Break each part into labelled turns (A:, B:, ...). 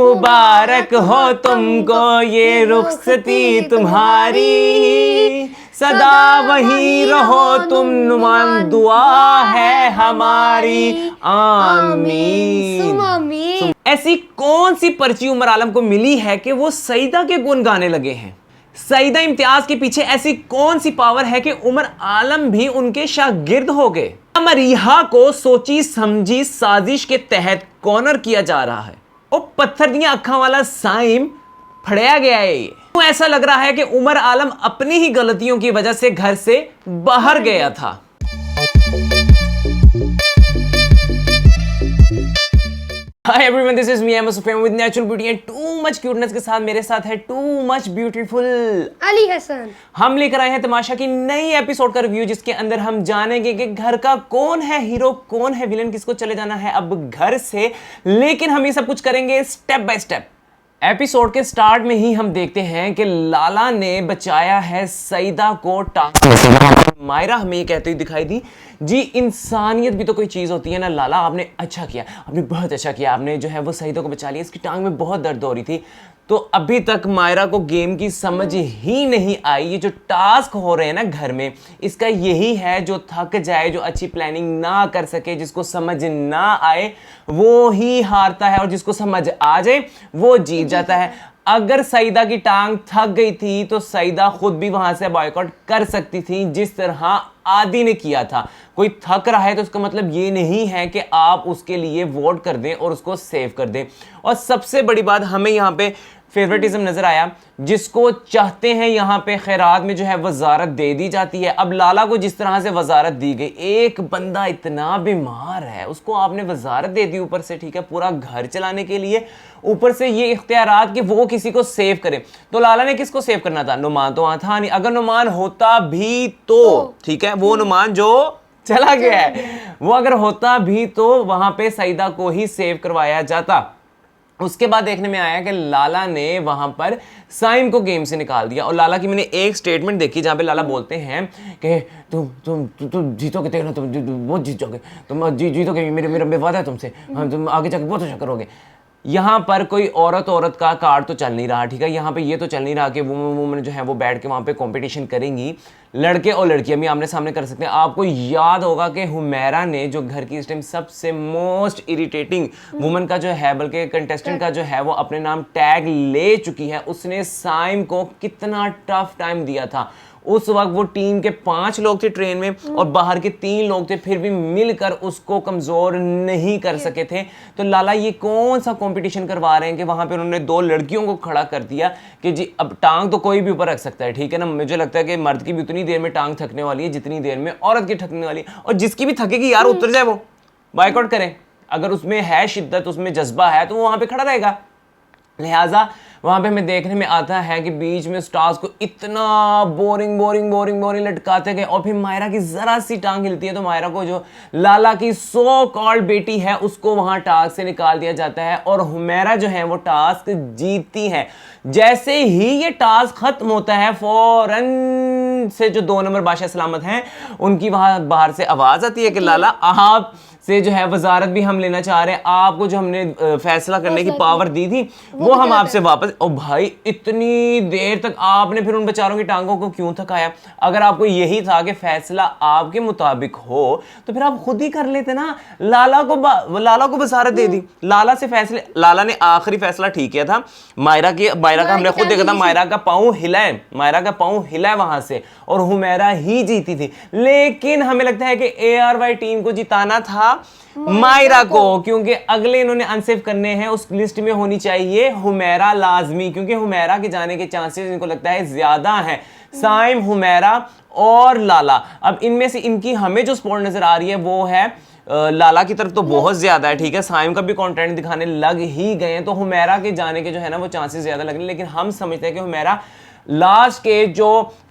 A: मुबारक हो तुमको ये रुखसती तुम्हारी, सदा वही रहो तुम नुमान, दुआ है हमारी आमीन। ऐसी कौन सी पर्ची उमर आलम को मिली है कि वो सईदा के गुण गाने लगे हैं? सईदा इम्तियाज के पीछे ऐसी कौन सी पावर है कि उमर आलम भी उनके शागिर्द हो गए? मरीहा को सोची समझी साजिश के तहत कॉर्नर किया जा रहा है और पत्थर दिया अखा वाला साइम फड़ाया गया है। ये तो ऐसा लग रहा है कि उमर आलम अपनी ही गलतियों की वजह से घर से बाहर गया था। Hi everyone, this is me, I'm Sufyan with natural beauty and too much cuteness के साथ मेरे साथ है too much beautiful
B: Ali Hasan.
A: हम लेकर आए हैं तमाशा की नई एपिसोड का रिव्यू, जिसके अंदर हम जानेंगे कि घर का कौन है हीरो, कौन है विलन, किसको चले जाना है अब घर से। लेकिन हम ये सब कुछ करेंगे स्टेप बाय स्टेप। एपिसोड के स्टार्ट में ही हम देखते हैं कि लाला ने बचाया है सईदा को टांग। मायरा हमें ये कहती हुई दिखाई दी, जी इंसानियत भी तो कोई चीज़ होती है ना लाला, आपने अच्छा किया, आपने बहुत अच्छा किया, आपने जो है वो सईदा को बचा लिया, इसकी टांग में बहुत दर्द हो रही थी। तो अभी तक मायरा को गेम की समझ ही नहीं आई। ये जो टास्क हो रहे हैं ना घर में, इसका यही है जो थक जाए, जो अच्छी प्लानिंग ना कर सके, जिसको समझ ना आए वो ही हारता है और जिसको समझ आ जाए वो जीत जाता है। अगर सईदा की टांग थक गई थी तो सईदा खुद भी वहां से बॉयकॉट कर सकती थी, जिस तरह आदि ने किया था। कोई थक रहा है तो उसका मतलब ये नहीं है कि आप उसके लिए वोट कर दें और उसको सेव कर दें। और सबसे बड़ी बात, हमें यहाँ पे फेवरेटिज्म नजर आया, जिसको चाहते हैं यहाँ पे खैरात में जो है वजारत दे दी जाती है। अब लाला को जिस तरह से वजारत दी गई, एक बंदा इतना बीमार है उसको आपने वजारत दे दी ऊपर से, ठीक है, पूरा घर चलाने के लिए, ऊपर से ये इख्तियारात कि वो किसी को सेव करे। तो लाला ने किसको सेव करना था? नुमान तो वहां था नहीं। अगर नुमान होता भी तो ठीक है, वो नुमान जो चला गया है, वो अगर होता भी तो वहां पे सईदा को ही सेव करवाया जाता। उसके बाद देखने में आया कि लाला ने वहां पर साइम को गेम से निकाल दिया। और लाला की मैंने एक स्टेटमेंट देखी जहां पे लाला बोलते हैं कि तुम जीतोगे, देखना तुम बहुत जीत जाओगे, तुम जीतोगे, मेरा वादा है तुमसे, तुम आगे जाकर बहुत अच्छा करोगे। यहाँ पर कोई औरत का कार्ड तो चल नहीं रहा, ठीक है, यहाँ पे ये तो चल नहीं रहा कि वुमेन जो है वो बैठ के वहाँ पे कंपटीशन करेंगी, लड़के और लड़कियां भी आमने सामने कर सकते हैं। आपको याद होगा कि हुमैरा ने, जो घर की इस टाइम सबसे मोस्ट इरिटेटिंग वुमन का जो है, बल्कि कंटेस्टेंट का जो है वो अपने नाम टैग ले चुकी है, उसने साइम को कितना टफ टाइम दिया था। उस वक्त वो टीम के 5 लोग थे ट्रेन में और बाहर के 3 लोग थे, फिर भी मिलकर उसको कमजोर नहीं कर सके थे। तो लाला ये कौन सा कंपटीशन करवा रहे हैं कि वहां पे उन्होंने 2 लड़कियों को खड़ा कर दिया कि जी अब टांग तो कोई भी ऊपर रख सकता है, ठीक है ना। मुझे लगता है कि मर्द की भी उतनी देर में टांग थकने वाली है जितनी देर में औरत की थकने वाली है, और जिसकी भी थकेगी यार उतर जाए, वो बायकॉट करें। अगर उसमें है शिद्दत, उसमें जज्बा है तो वो वहां पे खड़ा रहेगा। लिहाजा वहां पे हमें देखने में आता है कि बीच में स्टार्स को इतना बोरिंग लटकाते गए, और फिर मायरा की जरा सी टांग हिलती है तो मायरा को, जो लाला की सो कॉल्ड बेटी है, उसको वहां टास्क से निकाल दिया जाता है और हुमैरा जो है वो टास्क जीतती है। जैसे ही ये टास्क खत्म होता है, फौरन से जो 2 नंबर बादशाह सलामत हैं उनकी वहां बाहर से आवाज आती है कि लाला आप से जो है वजारत भी हम लेना चाह रहे हैं, आपको जो हमने फैसला करने की पावर दी थी वो हम आपसे वापस। ओ भाई, इतनी देर तक आपने फिर उन बेचारों की टांगों को क्यों थकाया? अगर आपको यही था कि फैसला आपके मुताबिक हो तो फिर आप खुद ही कर लेते ना। लाला को वजारत दे दी, लाला से फैसले, लाला ने आखिरी फैसला ठीक किया था। मायरा का हमने खुद देखा था, मायरा का पांव हिला है वहां से और हुमैरा ही जीती थी। लेकिन हमें लगता है कि ARY टीम को जिताना था मायरा को, क्योंकि अगले इन्होंने अनसेव करने हैं, उस लिस्ट में होनी चाहिए हुमैरा लाजमी, क्योंकि हुमैरा के जाने के चांसेस इनको लगता है ज्यादा हैं। साइम, हुमैरा और लाला, अब इनमें से इनकी हमें जो स्पोर्ट नजर आ रही है वो है लाला की तरफ तो बहुत ज्यादा है, ठीक है, साइम का भी कंटेंट दिखाने लग ही गए हैं, तो हुमैरा के जाने के जो है ना वो चांसेस ज्यादा लग रहे हैं। लेकिन हम समझते हैं कि हुमैरा लास्ट के जो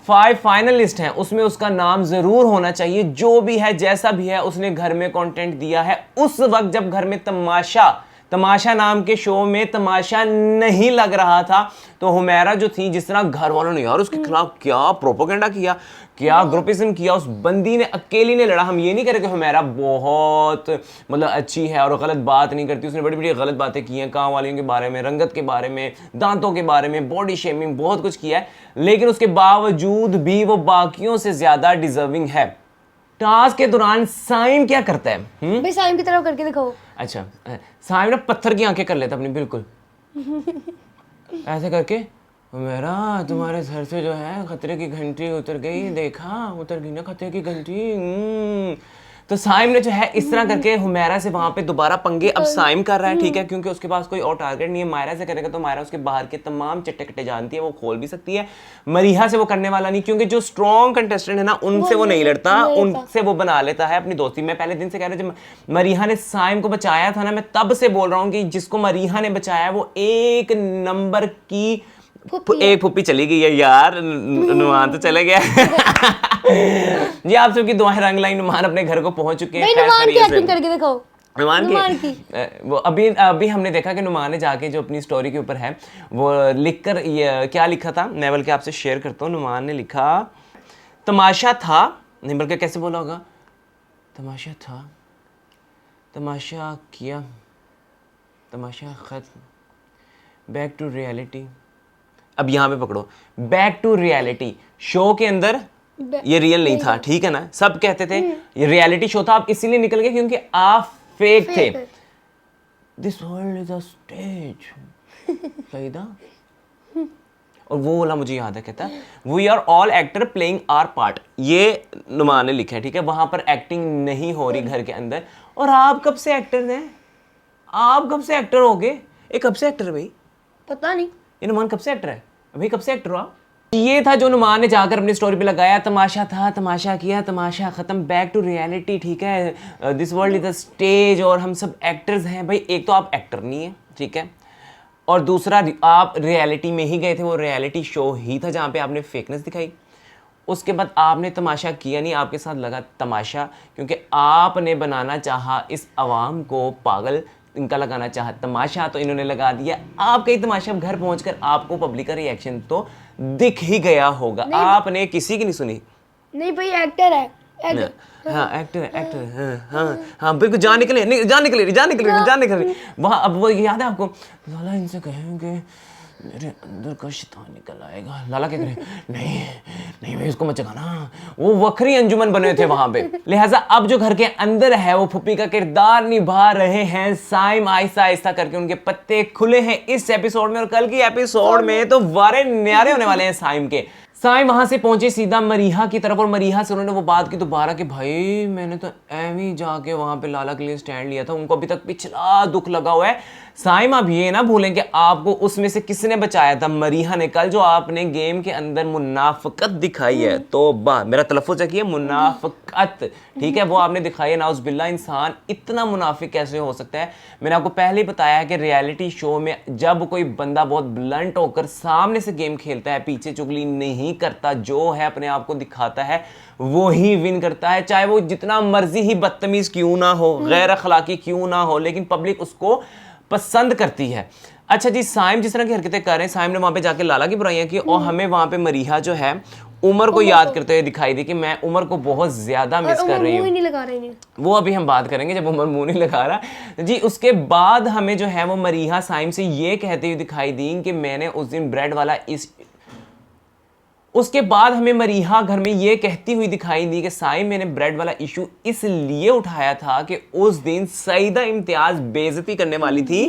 A: 5 फाइनलिस्ट हैं उसमें उसका नाम जरूर होना चाहिए। जो भी है, जैसा भी है, उसने घर में कंटेंट दिया है उस वक्त जब घर में तमाशा तमाशा नाम के शो में तमाशा नहीं लग रहा था, तो हुमैरा जो थी, जिस तरह घर वालों ने यार उसके खिलाफ क्या प्रोपेगेंडा किया, क्या ग्रुपिज्म किया, उस बंदी ने अकेली ने लड़ा। हम ये नहीं कह रहे कि हुमैरा बहुत मतलब अच्छी है और गलत बात नहीं करती, उसने बड़ी बड़ी गलत बातें की हैं, काम वालियों के बारे में, रंगत के बारे में, दांतों के बारे में, बॉडी शेमिंग, बहुत कुछ किया है, लेकिन उसके बावजूद भी वो बाकियों से ज्यादा डिजर्विंग है। टास्क के दौरान साइम क्या करता है?
B: भाई साइम की तरफ करके दिखाओ।
A: अच्छा, साइम ना पत्थर की आंखें कर लेता अपनी, बिल्कुल ऐसे करके, मेरा तुम्हारे सर से जो है खतरे की घंटी उतर गई, देखा उतर गई ना खतरे की घंटी। तो साइम ने जो है इस तरह करके हुमैरा से वहां पे दोबारा पंगे अब साइम कर रहा है, ठीक है, क्योंकि उसके पास कोई और टारगेट नहीं है। मायरा से करेगा तो मायरा उसके बाहर के तमाम चट्टे कट्टे जानती है, वो खोल भी सकती है। मरीहा से वो करने वाला नहीं, क्योंकि जो स्ट्रॉन्ग कंटेस्टेंट है ना, उनसे वो नहीं लड़ता, उनसे वो बना लेता है अपनी दोस्ती। मैं पहले दिन से कह रहा हूँ, जब मरीहा ने साइम को बचाया था ना, मैं तब से बोल रहा हूँ कि जिसको मरीहा ने बचाया वो एक नंबर की एक फुप्पी चली गई है यार, नुमान तो चले गया। जी आप सबकी दुआएं रंग लाई, नुमान अपने घर को पहुंच चुके हैं।
B: नुमान की एक्टिंग करके दिखाओ।
A: नुमान की वो अभी हमने देखा कि नुमान ने जाके जो अपनी स्टोरी के ऊपर है वो लिखकर, ये क्या लिखा था, मैं बल्कि आपसे शेयर करता हूँ। नुमान ने लिखा तमाशा था, नहीं बल्कि कैसे बोला होगा, तमाशा था, तमाशा किया, तमाशा खत्म, बैक टू रियलिटी। अब यहाँ पे पकड़ो, बैक टू रियलिटी। शो के अंदर ये रियल नहीं था, ठीक है ना, सब कहते थे ये रियलिटी शो था, आप इसीलिए निकल गए क्योंकि आप फेक थे। This world is a stage, Saeeda. और वो बोला, मुझे याद है, कहता we are all actor playing our part. ये नुमान ने लिखा है, ठीक है, वहां पर एक्टिंग नहीं हो रही घर के अंदर। और आप कब से एक्टर हैं? आप कब से एक्टर हो गए? ये कब से एक्टर है भाई?
B: पता नहीं,
A: ये नुमान कब से एक्टर है अभी? कब से एक्टर हुआ? ये था जो नुमान ने जाकर अपनी स्टोरी पे लगाया, तमाशा था, तमाशा किया, तमाशा खत्म, बैक टू रियलिटी, ठीक है, this world is a stage और हम सब एक्टर्स हैं। भाई एक तो आप एक्टर नहीं है, ठीक है, और दूसरा आप रियलिटी में ही गए थे, वो रियलिटी शो ही था जहाँ पे आपने फेकनेस दिखाई। उसके बाद आपने तमाशा किया नहीं, आपके साथ लगा तमाशा, क्योंकि आपने बनाना चाहा इस आवाम को पागल, इनका लगाना चाहा तमाशा, तो इन्होंने लगा दिया आपका ही तमाशा। घर पहुंचकर आपको पब्लिक का रिएक्शन तो दिख ही गया होगा, आपने किसी की नहीं सुनी।
B: नहीं भाई एक्टर है,
A: हाँ एक्टर है, एक्टर है, हाँ बिल्कुल, जान निकले वहाँ। अब वो याद है आपको, लाला इनसे कहेंगे मेरे अंदर का शैतान निकल आएगा, लाला क्या करें, नहीं भाई उसको मत जगाना, वो वखरी अंजुमन बने थे वहां पे। लिहाजा अब जो घर के अंदर है वो फुप्पी का किरदार निभा रहे हैं साइम। आहिस्ता आहिस्ता करके उनके पत्ते खुले हैं इस एपिसोड में, और कल की एपिसोड में तो वारे न्यारे होने वाले हैं साइम के। साइम वहां से पहुंचे सीधा मरीहा की तरफ, और मरीहा से उन्होंने वो बात की दोबारा कि भाई मैंने तो एवं ही जाके वहां पे लाला के लिए स्टैंड लिया था, उनको अभी तक पिछला दुख लगा हुआ है। साइम आप ये ना भूलें कि आपको उसमें से किसने बचाया था, मरीहा ने। कल जो आपने गेम के अंदर मुनाफिकत दिखाई है, तो बा मेरा तलफ़ुज़ है मुनाफिकत, ठीक है, वो आपने दिखाई है। नाउज़ुबिल्लाह, इंसान इतना मुनाफिक कैसे हो सकता है? मैंने आपको पहले ही बताया है कि रियलिटी शो में जब कोई बंदा बहुत ब्लंट होकर सामने से गेम खेलता है, पीछे चुगली नहीं करता, जो है अपने आप को दिखाता है, वो ही विन करता है, चाहे वो जितना मर्जी ही बदतमीज क्यों ना हो, गैर अखलाकी क्यों ना हो, लेकिन पब्लिक उसको पसंद करती है। अच्छा जी, साइम जिस तरह की हरकतें कर रहे हैं, साइम ने वहां पे जाके लाला की बुराइयां की, और हमें वहां पे मरीहा जो है उमर को याद करते हुए दिखाई दी कि मैं उमर को बहुत ज्यादा मिस कर रही हूँ। वो अभी हम बात करेंगे जब उमर मुंह नहीं लगा रहा जी। उसके बाद हमें जो है वो मरीहा साइम से ये कहते हुए दिखाई दी कि मैंने उस दिन ब्रेड वाला उसके बाद हमें मरीहा घर में ये कहती हुई दिखाई दी कि साइम मैंने ब्रेड वाला इशू इसलिए उठाया था कि उस दिन सईदा इम्तियाज बेइज्जती करने वाली थी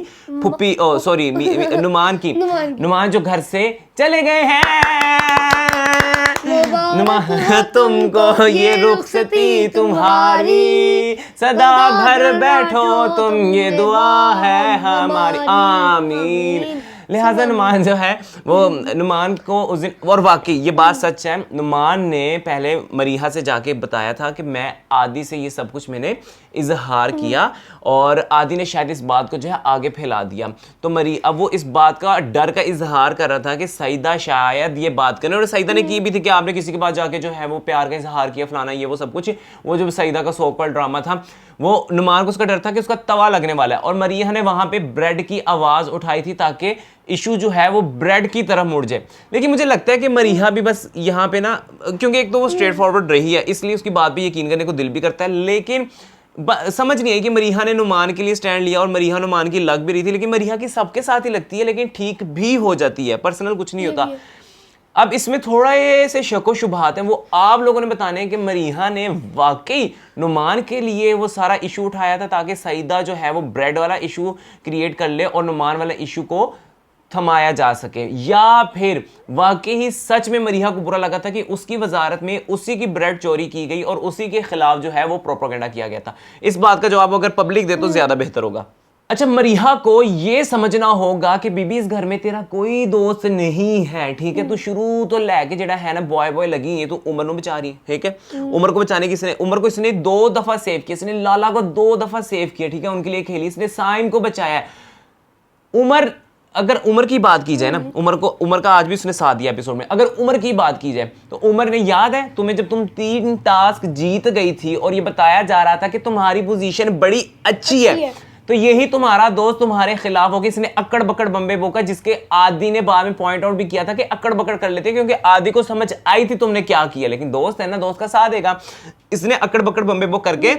A: फुप्पी सॉरी नुमान की। नुमान जो घर से चले गए हैं, नुमान तुमको ये रुखसती तुम्हारी, सदा घर बैठो तुम, ये दुआ है हमारी, आमीन। लिहाजा नुमान जो है वो नुमान को उस दिन, और वाकई ये बात सच है, नुमान ने पहले मरीहा से जाके बताया था कि मैं आदि से ये सब कुछ मैंने इजहार किया, और आदि ने शायद इस बात को जो है आगे फैला दिया। तो अब वो इस बात का डर का इजहार कर रहा था कि सईदा शायद ये बात करें, और सईदा ने की भी थी कि आपने किसी के पास जाके जो है वो प्यार का इजहार किया, फलाना ये वो सब कुछ। वो जो सईदा का सोकल ड्रामा था वो नुमान को उसका डर था कि उसका तवा लगने वाला है, और मरीहा ने वहां पे ब्रेड की आवाज उठाई थी ताकि इशू जो है वो ब्रेड की तरफ मुड़ जाए। लेकिन मुझे लगता है कि मरीहा भी बस यहाँ पे ना, क्योंकि एक तो वो स्ट्रेट फॉरवर्ड रही है इसलिए उसकी बात भी यकीन करने को दिल भी करता है, लेकिन समझ नहीं आई कि मरीहा ने नुमान के लिए स्टैंड लिया और मरीहा नुमान की लग भी रही थी, लेकिन मरीहा की सबके साथ ही लगती है लेकिन ठीक भी हो जाती है, पर्सनल कुछ नहीं होता। अब इसमें थोड़ा से शको शुबहात हैं, वो आप लोगों ने बताने हैं कि मरीहा ने वाकई नुमान के लिए वो सारा इशू उठाया था ताकि सईदा जो है वो ब्रेड वाला इशू क्रिएट कर ले और नुमान वाला इशू को थमाया जा सके, या फिर वाकई ही सच में मरीहा को बुरा लगा था कि उसकी वजारत में उसी की ब्रेड चोरी की गई और उसी के खिलाफ जो है वो प्रोपेगेंडा किया गया था। इस बात का जवाब अगर पब्लिक दे तो ज्यादा बेहतर होगा। अच्छा, मरीहा को ये समझना होगा कि बीबी इस घर में तेरा कोई दोस्त नहीं है, ठीक है। तो शुरू तो लेके जड़ा है ना बॉय बॉय लगी है, तो उमर को बचा रही है, ठीक है। उमर को बचाने की इसने, उमर को इसने 2 दफा सेव किया, इसने लाला को 2 दफा सेव किया, ठीक है, उनके लिए खेली, इसने साइम को बचाया। उमर, अगर उमर की बात की जाए ना, उमर का आज भी उसने साथ दिया एपिसोड में, अगर उमर की बात की जाए तो उमर ने, याद है तुम्हें जब तुम 3 टास्क जीत गई थी और ये बताया जा रहा था कि तुम्हारी पोजीशन बड़ी अच्छी है, तो यही तुम्हारा दोस्त तुम्हारे खिलाफ होगा, इसने अक्कड़ बक्कड़ बम्बे बोका, जिसके आदि ने बाद में पॉइंट आउट भी किया था कि अक्कड़ बक्कड़ कर लेते क्योंकि आदि को समझ आई थी तुमने क्या किया, लेकिन दोस्त है ना, दोस्त का साथ देगा। इसने अक्कड़ बक्कड़ बम्बे बोक करके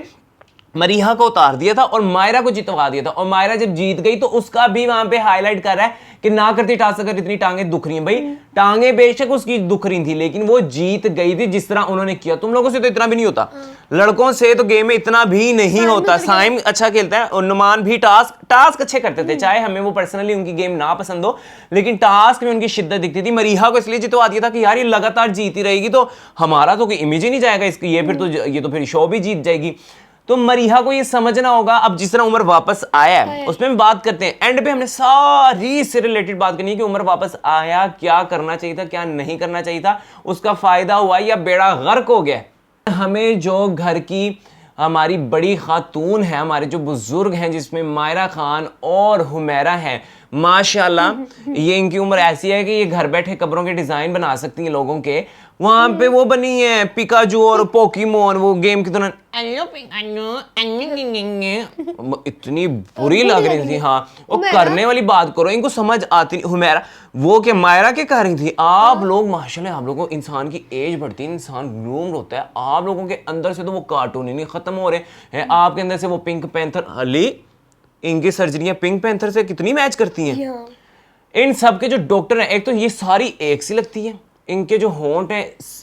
A: मरीहा को उतार दिया था और मायरा को जितवा दिया था, और मायरा जब जीत गई तो उसका भी वहां पे हाईलाइट कर रहा है कि ना करती टास्क अगर इतनी टांगे दुख रही हैं। भाई टांगे बेशक उसकी दुख रही थी लेकिन वो जीत गई थी जिस तरह उन्होंने किया। तुम लोगों से तो इतना भी नहीं होता, लड़कों से तो गेम में इतना भी नहीं होता। साइम अच्छा खेलता है और नुमान भी टास्क अच्छे करते थे, चाहे हमें वो पर्सनली उनकी गेम ना पसंद हो, लेकिन टास्क में उनकी शिद्दत दिखती थी। मरीहा को इसलिए जितवा दिया था कि यार ये लगातार जीती रहेगी तो हमारा तो कोई इमेज ही नहीं जाएगा इसकी, ये तो फिर शो भी जीत जाएगी। तो मरीहा को ये समझना होगा। अब जिस तरह उमर वापस आया है उसमें हम बात करते हैं, एंड पे हमने सारी से रिलेटेड बात करनी है कि उमर वापस आया, क्या करना चाहिए था, क्या नहीं करना चाहिए था, उसका फायदा हुआ या बेड़ा गर्क हो गया। हमें जो घर की हमारी बड़ी खातून है, हमारे जो बुजुर्ग हैं जिसमें मायरा खान और हुमैरा हैं, माशाल्लाह ये इनकी उम्र ऐसी है कि ये घर बैठे कब्रों के डिजाइन बना सकती हैं लोगों के। वहां पे वो बनी है पिकाचू और पोकेमोन, वो गेम की तरह इतनी बुरी लग रही थी। हाँ, वो करने वाली बात करो, इनको समझ आती नहीं। हुमैरा वो के मायरा के कर रही थी। आप लोग माशाल्लाह, आप लोगों को इंसान की एज बढ़ती है, इंसान ग्रूम्ड होता है, आप लोगों के अंदर से तो वो कार्टून ही नहीं खत्म हो रहे हैं, आपके अंदर से वो पिंक पैंथर, अली इनकी सर्जरियां पिंक पैंथर से कितनी मैच करती हैं। इन सब के जो डॉक्टर हैं, एक तो ये सारी एक सी लगती है, इनके जो होंठ है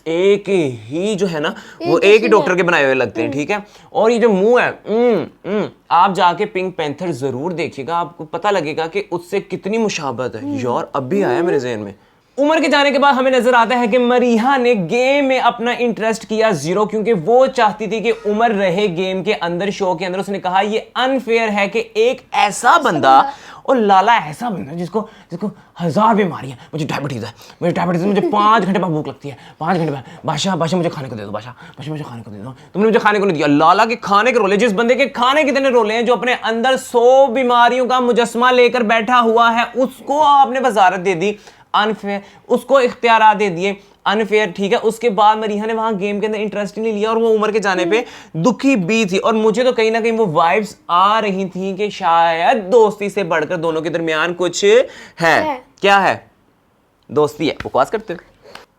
A: एक ही जो है ना वो एक ही डॉक्टर के बनाए हुए लगते हैं, ठीक है। और ये जो मुंह है, आप जाके पिंक पैंथर जरूर देखिएगा, आपको पता लगेगा कि उससे कितनी मुशाबत है। यार अब भी आया मेरे ज़हन में। उमर के जाने के बाद हमें नजर आता है कि मरीहा ने गेम में अपना इंटरेस्ट किया 0, क्योंकि वो चाहती थी कि उमर रहे गेम के अंदर, शो के अंदर। उसने कहा ये अनफेयर है कि एक ऐसा बंदा और लाला ऐसा बंदा जिसको 1000 बीमारियां, मुझे डायबिटीज है, मुझे 5 घंटे बाद भूख लगती है, 5 घंटे बाद बादशाह मुझे खाने को दे दो, बादशाह मुझे खाने को दे दो, तुमने मुझे खाने को नहीं दिया। लाला के खाने के रोले, जिस बंदे के खाने कितने रोले हैं, जो अपने अंदर 100 बीमारियों का मुजस्मा लेकर बैठा हुआ है, उसको आपने वजारत दे दी, अनफेयर, उसको इख्तियार दे दिए, अनफेयर, ठीक है। उसके बाद मरीहा ने वहां गेम के अंदर इंटरेस्ट ही नहीं लिया और वो उमर के जाने पे दुखी भी थी। और मुझे तो कहीं ना कहीं वो वाइब्स आ रही थी कि शायद दोस्ती से बढ़कर दोनों के दरमियान कुछ है। क्या है? दोस्ती है, बकवास करते हो।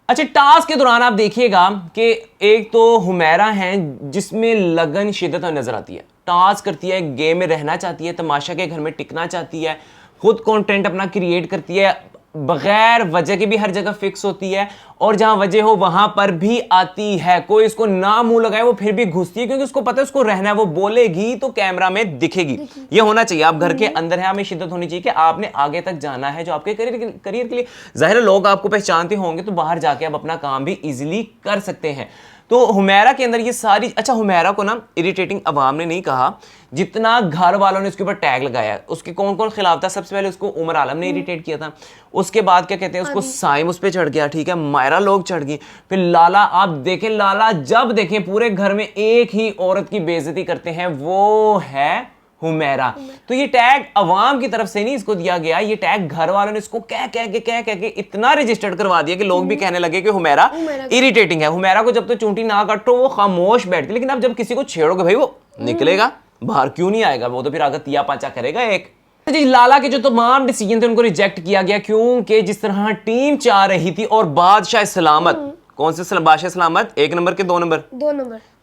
A: अच्छा, टास्क के दौरान आप देखिएगा कि एक तो हुमैरा है जिसमें लगन शिद्दत नजर आती है, टास्क करती है, गेम में रहना चाहती है, तमाशा के घर में टिकना चाहती है, खुद कंटेंट अपना क्रिएट करती है, बगैर वजह के भी हर जगह फिक्स होती है, और जहां वजह हो वहां पर भी आती है। कोई इसको ना मुंह लगाए वो फिर भी घुसती है, क्योंकि उसको पता है उसको रहना है, वो बोलेगी तो कैमरा में दिखेगी। ये होना चाहिए, आप घर के अंदर है, हमें शिद्दत होनी चाहिए कि आपने आगे तक जाना है जो आपके करियर के लिए। जाहिर है लोग आपको पहचानते होंगे तो बाहर जाके आप अपना काम भी इजीली कर सकते हैं। तो हुमैरा के अंदर ये सारी, अच्छा हुमैरा को ना इरिटेटिंग अवाम ने नहीं कहा जितना घर वालों ने उसके ऊपर टैग लगाया। उसके कौन कौन खिलाफ था? सबसे पहले उसको उमर आलम ने इरिटेट किया था, उसके बाद क्या कहते हैं उसको साइम उस पे चढ़ गया, ठीक है, मायरा लोग चढ़ गई, फिर लाला। आप देखें लाला जब देखें पूरे घर में एक ही औरत की बेइज्जती करते हैं, वो है हुमैरा। तो ये टैग अवाम की तरफ से नहीं इसको दिया गया, ये टैग घर वालों ने इसको कह के इतना रजिस्टर्ड करवा दिया कि लोग भी कहने लगे कि हुमैरा इरिटेटिंग है। हुमैरा को जब तो चूंटी ना काटो वो खामोश बैठती, लेकिन अब जब किसी को छेड़ोगे भाई वो निकलेगा, बाहर क्यों नहीं आएगा, वो तो फिर आगे तिया पांचा करेगा एक। जी लाला के जो तमाम डिसीजन थे उनको रिजेक्ट किया गया, क्योंकि जिस तरह टीम चाह रही थी और बादशाह सलामत, कौन से बादशाह सलामत, 1 नंबर के 2 नंबर,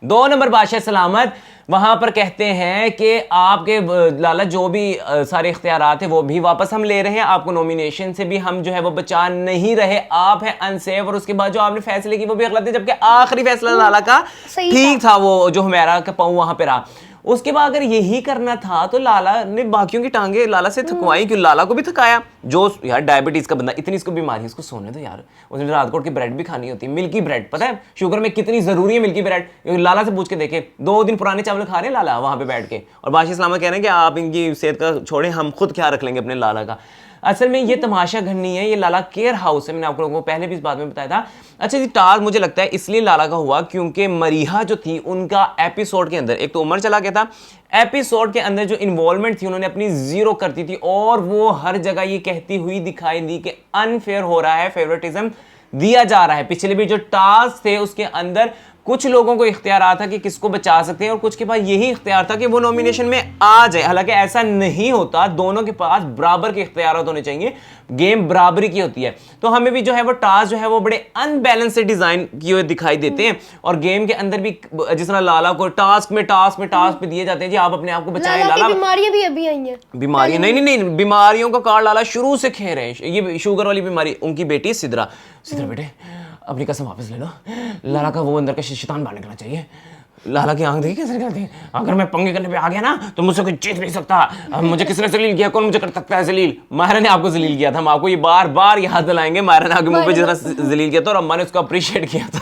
A: 2 नंबर बादशाह सलामत वहां पर कहते हैं कि आपके लाला जो भी सारे इख्तियारात है वो भी वापस हम ले रहे हैं, आपको नॉमिनेशन से भी हम जो है वो बचा नहीं रहे, आप है अनसेफ, और उसके बाद जो आपने फैसले की वो भी गलत है, जबकि आखिरी फैसला लाला का ठीक था, वो जो हुमैरा का पाँव वहां पे रहा। उसके बाद अगर यही करना था तो लाला ने बाकियों की टांगे लाला से थकवाई क्यों, लाला को भी थकाया। जो यार डायबिटीज का बंदा, इतनी इसको बीमारी है, उसको सोने दो यार, उसने रात को उठ के ब्रेड भी खानी होती है, मिल्की ब्रेड, पता है शुगर में कितनी जरूरी है मिल्की ब्रेड, लाला से पूछ के देखे, 2 दिन पुराने चावल खा रहे हैं लाला वहां पे बैठ के, और बादशाह सलामत कह रहे हैं कि आप इनकी सेहत का छोड़ें, हम खुद ख्याल रख लेंगे अपने लाला का। असल में ये तमाशा घर नहीं है, ये लाला केयर हाउस है, मैंने आप लोगों को पहले भी इस बात में बताया था। अच्छा जी, टास्क मुझे लगता है इसलिए लाला का हुआ क्योंकि मरीहा जो थी उनका एपिसोड के अंदर, एक तो उमर चला गया था, एपिसोड के अंदर जो इन्वॉल्वमेंट थी उन्होंने अपनी 0 करती थी, और वो हर जगह ये कहती हुई दिखाई दी कि अनफेयर हो रहा है, फेवरेटिज्म दिया जा रहा है। पिछले भी जो टास्क थे उसके अंदर कुछ लोगों को इख्तियार था कि किसको बचा सकते हैं, और कुछ के पास यही इख्तियार था कि वो नॉमिनेशन में आ जाए। हालांकि ऐसा नहीं होता, दोनों के पास बराबर के इख्तियार होने चाहिए, गेम बराबरी की होती है। तो हमें भी जो है वो टास्क जो है वो बड़े अनबैलेंस से डिजाइन किए हुए दिखाई देते हैं, और गेम के अंदर भी जिस तरह लाला को टास्क में पे दिए जाते हैं, जी आप अपने आप को बचाएं। लाला
B: बीमारियां भी अभी आई हैं,
A: बीमारियां नहीं, बीमारियों का कार्ड लाला शुरू से खे रहे हैं। ये शुगर वाली बीमारी उनकी बेटी सिद्रा बेटे अपनी कसम वापस ले लो, लाला का वो अंदर का शैतान बाहर निकलना चाहिए। लाला की आंख देखी कैसे निकलती है, अगर मैं पंगे करने पे आ गया ना तो मुझसे कोई जीत नहीं सकता। अब मुझे किसने जलील किया, कौन मुझे कर सकता है जलील? मायरा ने आपको जलील किया था, हम आपको ये बार बार याद दिलाएंगे। मायरा ने आगे मुंह पे जिस तरह जलील किया था और अम्मा ने उसको अप्रिशिएट किया था।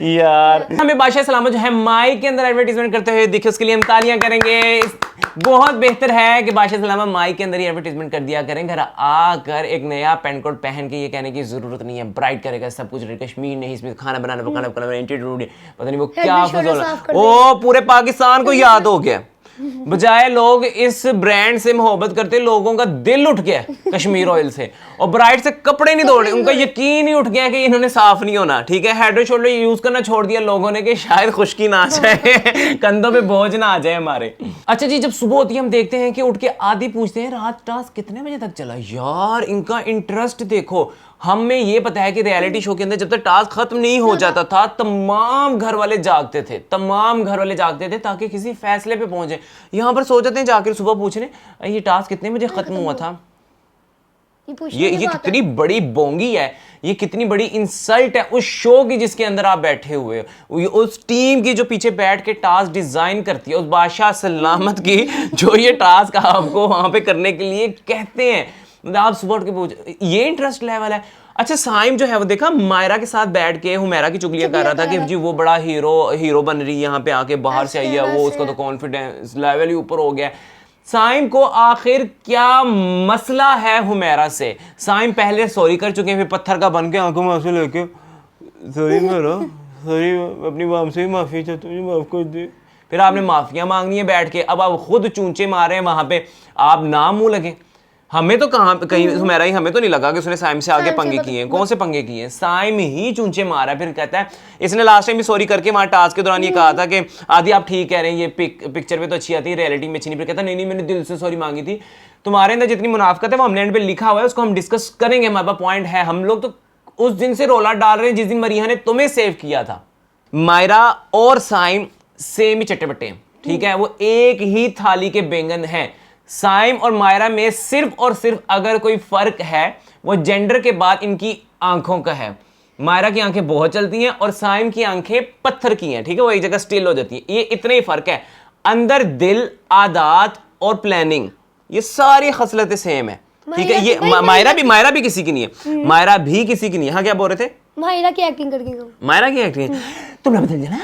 A: यार हमें बादशाह सलामत जो है माइक के अंदर एडवर्टीजमेंट करते हुए दिखे, उसके लिए हम तालियां करेंगे। बहुत बेहतर है कि बादशाह सलामत माइक के अंदर ही एडवर्टीजमेंट कर दिया करें, घर आकर एक नया पेंट कोट पहन के ये कहने की जरूरत नहीं है, ब्राइट करेगा सब कुछ, कश्मीर नहीं, इसमें खाना बनाना पकाना पता नहीं वो क्या फजूल, ओ पूरे पाकिस्तान को याद हो गया। बजाय लोग इस ब्रांड से मोहब्बत करते, लोगों का दिल उठ गया कश्मीर ऑयल से, और ब्राइट से कपड़े नहीं धोने, उनका यकीन ही उठ गया कि इन्होंने साफ नहीं होना। ठीक है, हेड एंड शोल्डर यूज करना छोड़ दिया लोगों ने कि शायद खुश्की ना आ जाए, कंधों पे बोझ ना आ जाए हमारे। अच्छा जी, जब सुबह होती है हम देखते हैं कि उठ के आदि पूछते हैं रात टास्क कितने बजे तक चला। यार इनका इंटरेस्ट देखो, हमें ये पता है कि रियलिटी शो के अंदर जब तक टास्क खत्म नहीं हो जाता था तमाम घर वाले जागते थे ताकि किसी फैसले पे पहुंचे। यहां पर सो जाते हैं जाकर सुबह पूछने ये टास्क कितने बजे खत्म हुआ था। ये कितनी बड़ी बोंगी है, ये कितनी बड़ी इंसल्ट है उस शो की जिसके अंदर आप बैठे हुए हो, उस टीम की जो पीछे बैठ के टास्क डिजाइन करती है, उस बादशाह सलामत की जो ये टास्क आपको वहां पे करने के लिए कहते हैं। आप सुबह उठ के पूछ, ये इंटरेस्ट लेवल है। अच्छा साइम जो है वो देखा मायरा के साथ बैठ के हुमैरा की चुगलियां कर रहा था कि जी वो बड़ा हीरो बन रही है, यहाँ पे आके बाहर से आई है वो, उसका तो कॉन्फिडेंस लेवल ही ऊपर हो गया। साइम को आखिर क्या मसला है हुमैरा से? साइम पहले सॉरी कर चुके हैं, फिर पत्थर का बन के आंखों में आंसू लेके सॉरी अपनी माम से माफी चाहता हूँ, माफ कर दे। फिर आपने माफियां मांगनी है बैठ के, अब आप खुद चूंचे मारे हैं वहां पे, आप नाम मुंह लगे। हमें तो कहीं हुमैरा ही, हमें तो नहीं लगा कि उसने साइम से आगे पंगे किए हैं। कौन से पंगे किए हैं? साइम ही चूंचे मारा। फिर कहता है इसने लास्ट टाइम भी सॉरी करके वहां टास्क के दौरान ये कहा था कि आदि आप ठीक कह रहे हैं, ये पिक्चर पे तो अच्छी आती है, रियलिटी में अच्छी नहीं। फिर कहता नहीं मैंने दिल से सॉरी मांगी थी, तुम्हारे अंदर जितनी मुनाफकत है वो हमने पे लिखा हुआ है, उसको हम डिस्कस करेंगे, हमारे पास पॉइंट है। हम लोग तो उस दिन से रोला डाल रहे हैं जिस दिन मरीहा ने तुम्हें सेव किया था। मायरा और साइम सेम ही चट्टे बट्टे हैं, ठीक है, वो एक ही थाली के बैंगन हैं। साइम और मायरा में सिर्फ और सिर्फ अगर कोई फर्क है वो जेंडर के बाद इनकी आंखों का है। मायरा की आंखें बहुत चलती हैं और साइम की आंखें पत्थर की हैं, ठीक है, वो एक जगह स्टिल हो जाती है। ये इतना ही फर्क है, अंदर दिल, आदात और प्लानिंग ये सारी खसलतें सेम है, ठीक है। ये मायरा भी किसी की नहीं है, मायरा भी किसी की नहीं है। हाँ क्या बोल रहे थे?
B: मायरा की एक्टिंग करके
A: मायरा की एक्टिंग तुमने बदल दिया ना,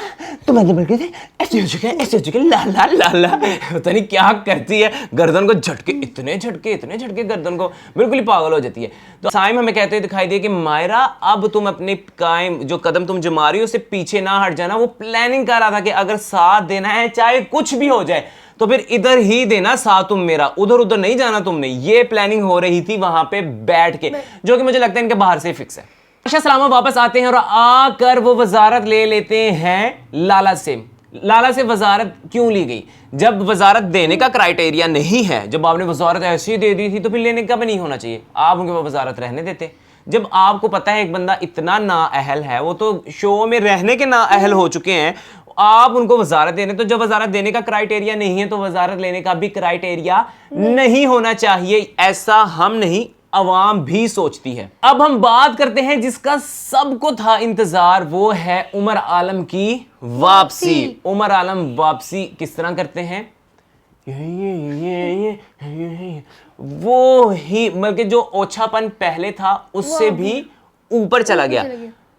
A: तुम बदल के थे ऐसे हो चुके ला ला ला ला, पता नहीं क्या करती है, गर्दन को झटके इतने झटके गर्दन को बिल्कुल ही पागल हो जाती है। तो साइम हमें कहते हुए दिखाई दिए कि मायरा अब तुम अपने कायम जो कदम तुम जमा रही हो उससे पीछे ना हट जाना। वो प्लानिंग कर रहा था कि अगर साथ देना है चाहे कुछ भी हो जाए तो फिर इधर ही देना साथ तुम मेरा, उधर नहीं जाना तुमने। ये प्लानिंग हो रही थी वहां पे बैठ के, जो कि मुझे लगता है इनके बाहर से फिक्स है। बादशाह सलामत वापस आते हैं और आकर वो वजारत ले लेते हैं लाला से। लाला से वजारत क्यों ली गई? जब वजारत देने का क्राइटेरिया नहीं है, जब आपने वजारत ऐसी दे दी थी तो फिर लेने का भी नहीं होना चाहिए, आप उनके पास वजारत रहने देते। जब आपको पता है एक बंदा इतना नाअहल है, वो तो शो में रहने के नाअहल हो चुके हैं, आप उनको वजारत देने, तो जब वजारत देने का क्राइटेरिया नहीं है तो वजारत लेने का भी क्राइटेरिया नहीं होना चाहिए। ऐसा हम नहीं, अवाम भी सोचती है। अब हम बात करते हैं जिसका सबको था इंतजार, वो है उमर आलम की वापसी। उमर आलम वापसी किस तरह करते हैं? ये वो ही, मतलब जो ओछापन पहले था उससे भी ऊपर चला गया।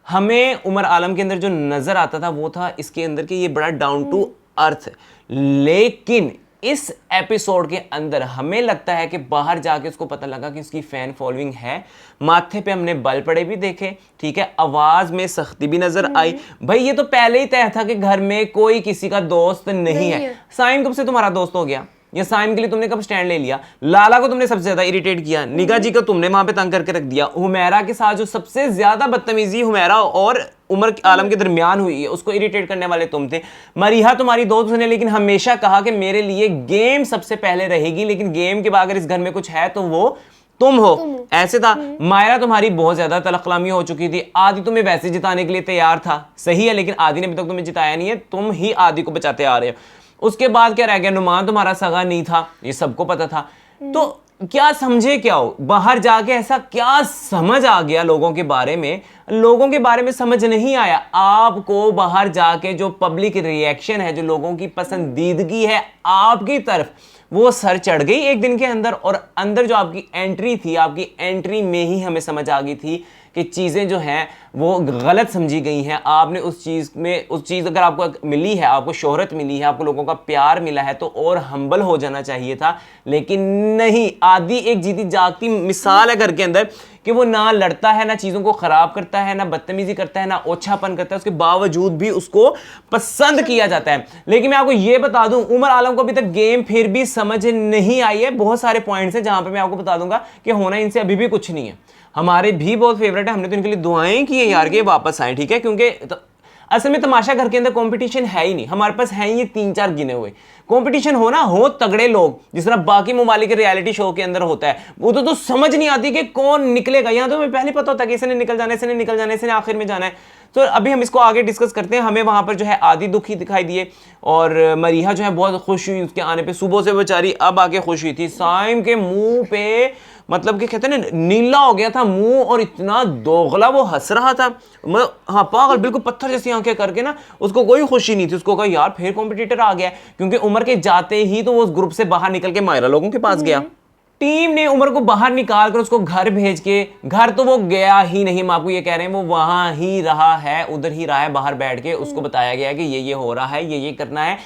A: हमें उमर आलम के अंदर जो नजर आता था वो था इसके अंदर कि ये बड़ा डाउन टू अर्थ, लेकिन इस एपिसोड के अंदर हमें लगता है कि बाहर जाके उसको पता लगा कि उसकी फैन फॉलोइंग है। माथे पे हमने बल पड़े भी देखे, ठीक है, आवाज में सख्ती भी नजर आई। भाई ये तो पहले ही तय था कि घर में कोई किसी का दोस्त नहीं है। साइम कब से तुम्हारा दोस्त हो गया? या साइम के लिए तुमने कब स्टैंड ले लिया? लाला को तुमने सबसे ज्यादा इरिटेट किया, निगा जी को तुमने वहां पे तंग करके रख दिया। हुमैरा के साथ जो सबसे ज्यादा बदतमीजी हुमैरा और उमर आलम के दरमियान हुई है, उसको इरिटेट करने वाले तुम थे। मरीहा तुम्हारी दोस्त ने लेकिन हमेशा कहा कि मेरे लिए गेम सबसे पहले रहेगी, लेकिन गेम के बाद अगर इस घर में कुछ है तो वो तुम हो, ऐसे था। मायरा तुम्हारी बहुत ज्यादा तलखलामी हो चुकी थी। आदि तुम्हें वैसे जिताने के लिए तैयार था, सही है, लेकिन आदि ने अभी तक तुम्हें जिताया नहीं है, तुम ही आदि को बचाते आ रहे हो। उसके बाद क्या रह गया? नुमान तुम्हारा सगा नहीं था, ये सबको पता था। तो क्या समझे क्या हो? बाहर जाके ऐसा क्या समझ आ गया लोगों के बारे में? लोगों के बारे में समझ नहीं आया आपको। बाहर जाके जो पब्लिक रिएक्शन है, जो लोगों की पसंदीदगी है आपकी तरफ, वो सर चढ़ गई एक दिन के अंदर। और अंदर जो आपकी एंट्री थी, आपकी एंट्री में ही हमें समझ आ गई थी कि चीज़ें जो हैं वो गलत समझी गई हैं। आपने उस चीज़ में, उस चीज़ अगर आपको मिली है, आपको शोहरत मिली है, आपको लोगों का प्यार मिला है, तो और हम्बल हो जाना चाहिए था, लेकिन नहीं। आदि एक जीती जागती मिसाल है घर के अंदर कि वो ना लड़ता है, ना चीज़ों को ख़राब करता है, ना बदतमीजी करता है, ना ओछापन करता है, उसके बावजूद भी उसको पसंद किया जाता है। लेकिन मैं आपको ये बता दूं, उमर आलम को अभी तक गेम फिर भी समझ नहीं आई है। बहुत सारे पॉइंट्स हैं जहां पे मैं आपको बता दूंगा कि होना इनसे अभी भी कुछ नहीं है। हमारे भी बहुत फेवरेट है, हमने तो इनके लिए दुआएं की है यार कि वापस आए, ठीक है, क्योंकि असल में तमाशा घर के अंदर कंपटीशन है ही नहीं। हमारे पास है ये 3-4 गिने हुए। कंपटीशन हो ना हो तगड़े लोग, जिस तरह बाकी ममालिक के रियलिटी शो के अंदर होता है, वो तो समझ नहीं आती कि कौन निकलेगा। यहाँ तो हमें पहले पता होता है कि इसने निकल जाना है, इसने निकल जाना है, इसने आखिर में जाना है। तो अभी हम इसको आगे डिस्कस करते हैं। हमें वहां पर जो है आदि दुखी दिखाई दिए और मरीहा जो है बहुत खुश हुई उसके आने पे। सुबह से बेचारी अब आके खुश हुई थी। साइम के मुंह पे मतलब कि कहते हैं ना नीला हो गया था मुंह, और इतना दोगला वो हंस रहा था, मतलब हाँ पागल, बिल्कुल पत्थर जैसी आंखें करके ना। उसको कोई खुशी नहीं थी। उसको कहा यार फिर कॉम्पिटिटर आ गया, क्योंकि उमर के जाते ही तो वो उस ग्रुप से बाहर निकल के मायरा लोगों के पास गया। टीम ने उमर को बाहर निकाल कर उसको घर भेज के, घर तो वो गया ही नहीं, हम आपको ये कह रहे हैं, वो वहां ही रहा है, उधर ही रहा है बाहर बैठ के। उसको बताया गया कि ये हो रहा है, ये करना है।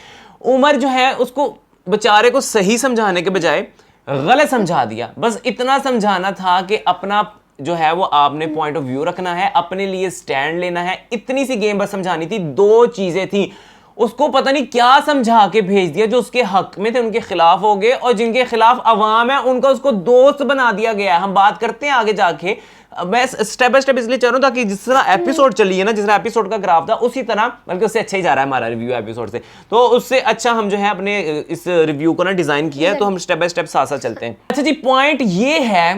A: उमर जो है उसको बेचारे को सही समझाने के बजाय गलत समझा दिया। बस इतना समझाना था कि अपना जो है वो आपने पॉइंट ऑफ व्यू रखना है, अपने लिए स्टैंड लेना है, इतनी सी गेम बस समझानी थी। 2 चीजें थी, उसको पता नहीं क्या समझा के भेज दिया। जो उसके हक में थे उनके खिलाफ हो गए, और जिनके खिलाफ अवाम है उनका उसको दोस्त बना दिया गया। हम बात करते हैं आगे जाके। मैं स्टेप बाय स्टेप इसलिए चल रहा हूं ताकि जिस तरह एपिसोड चली है ना, जिस तरह एपिसोड का ग्राफ था, उसी तरह बल्कि उससे अच्छा ही जा रहा है हमारा रिव्यू एपिसोड से, तो उससे अच्छा हम जो है अपने इस रिव्यू को ना डिजाइन किया है। तो हम स्टेप बाय स्टेप साथ साथ चलते हैं। अच्छा जी, पॉइंट ये है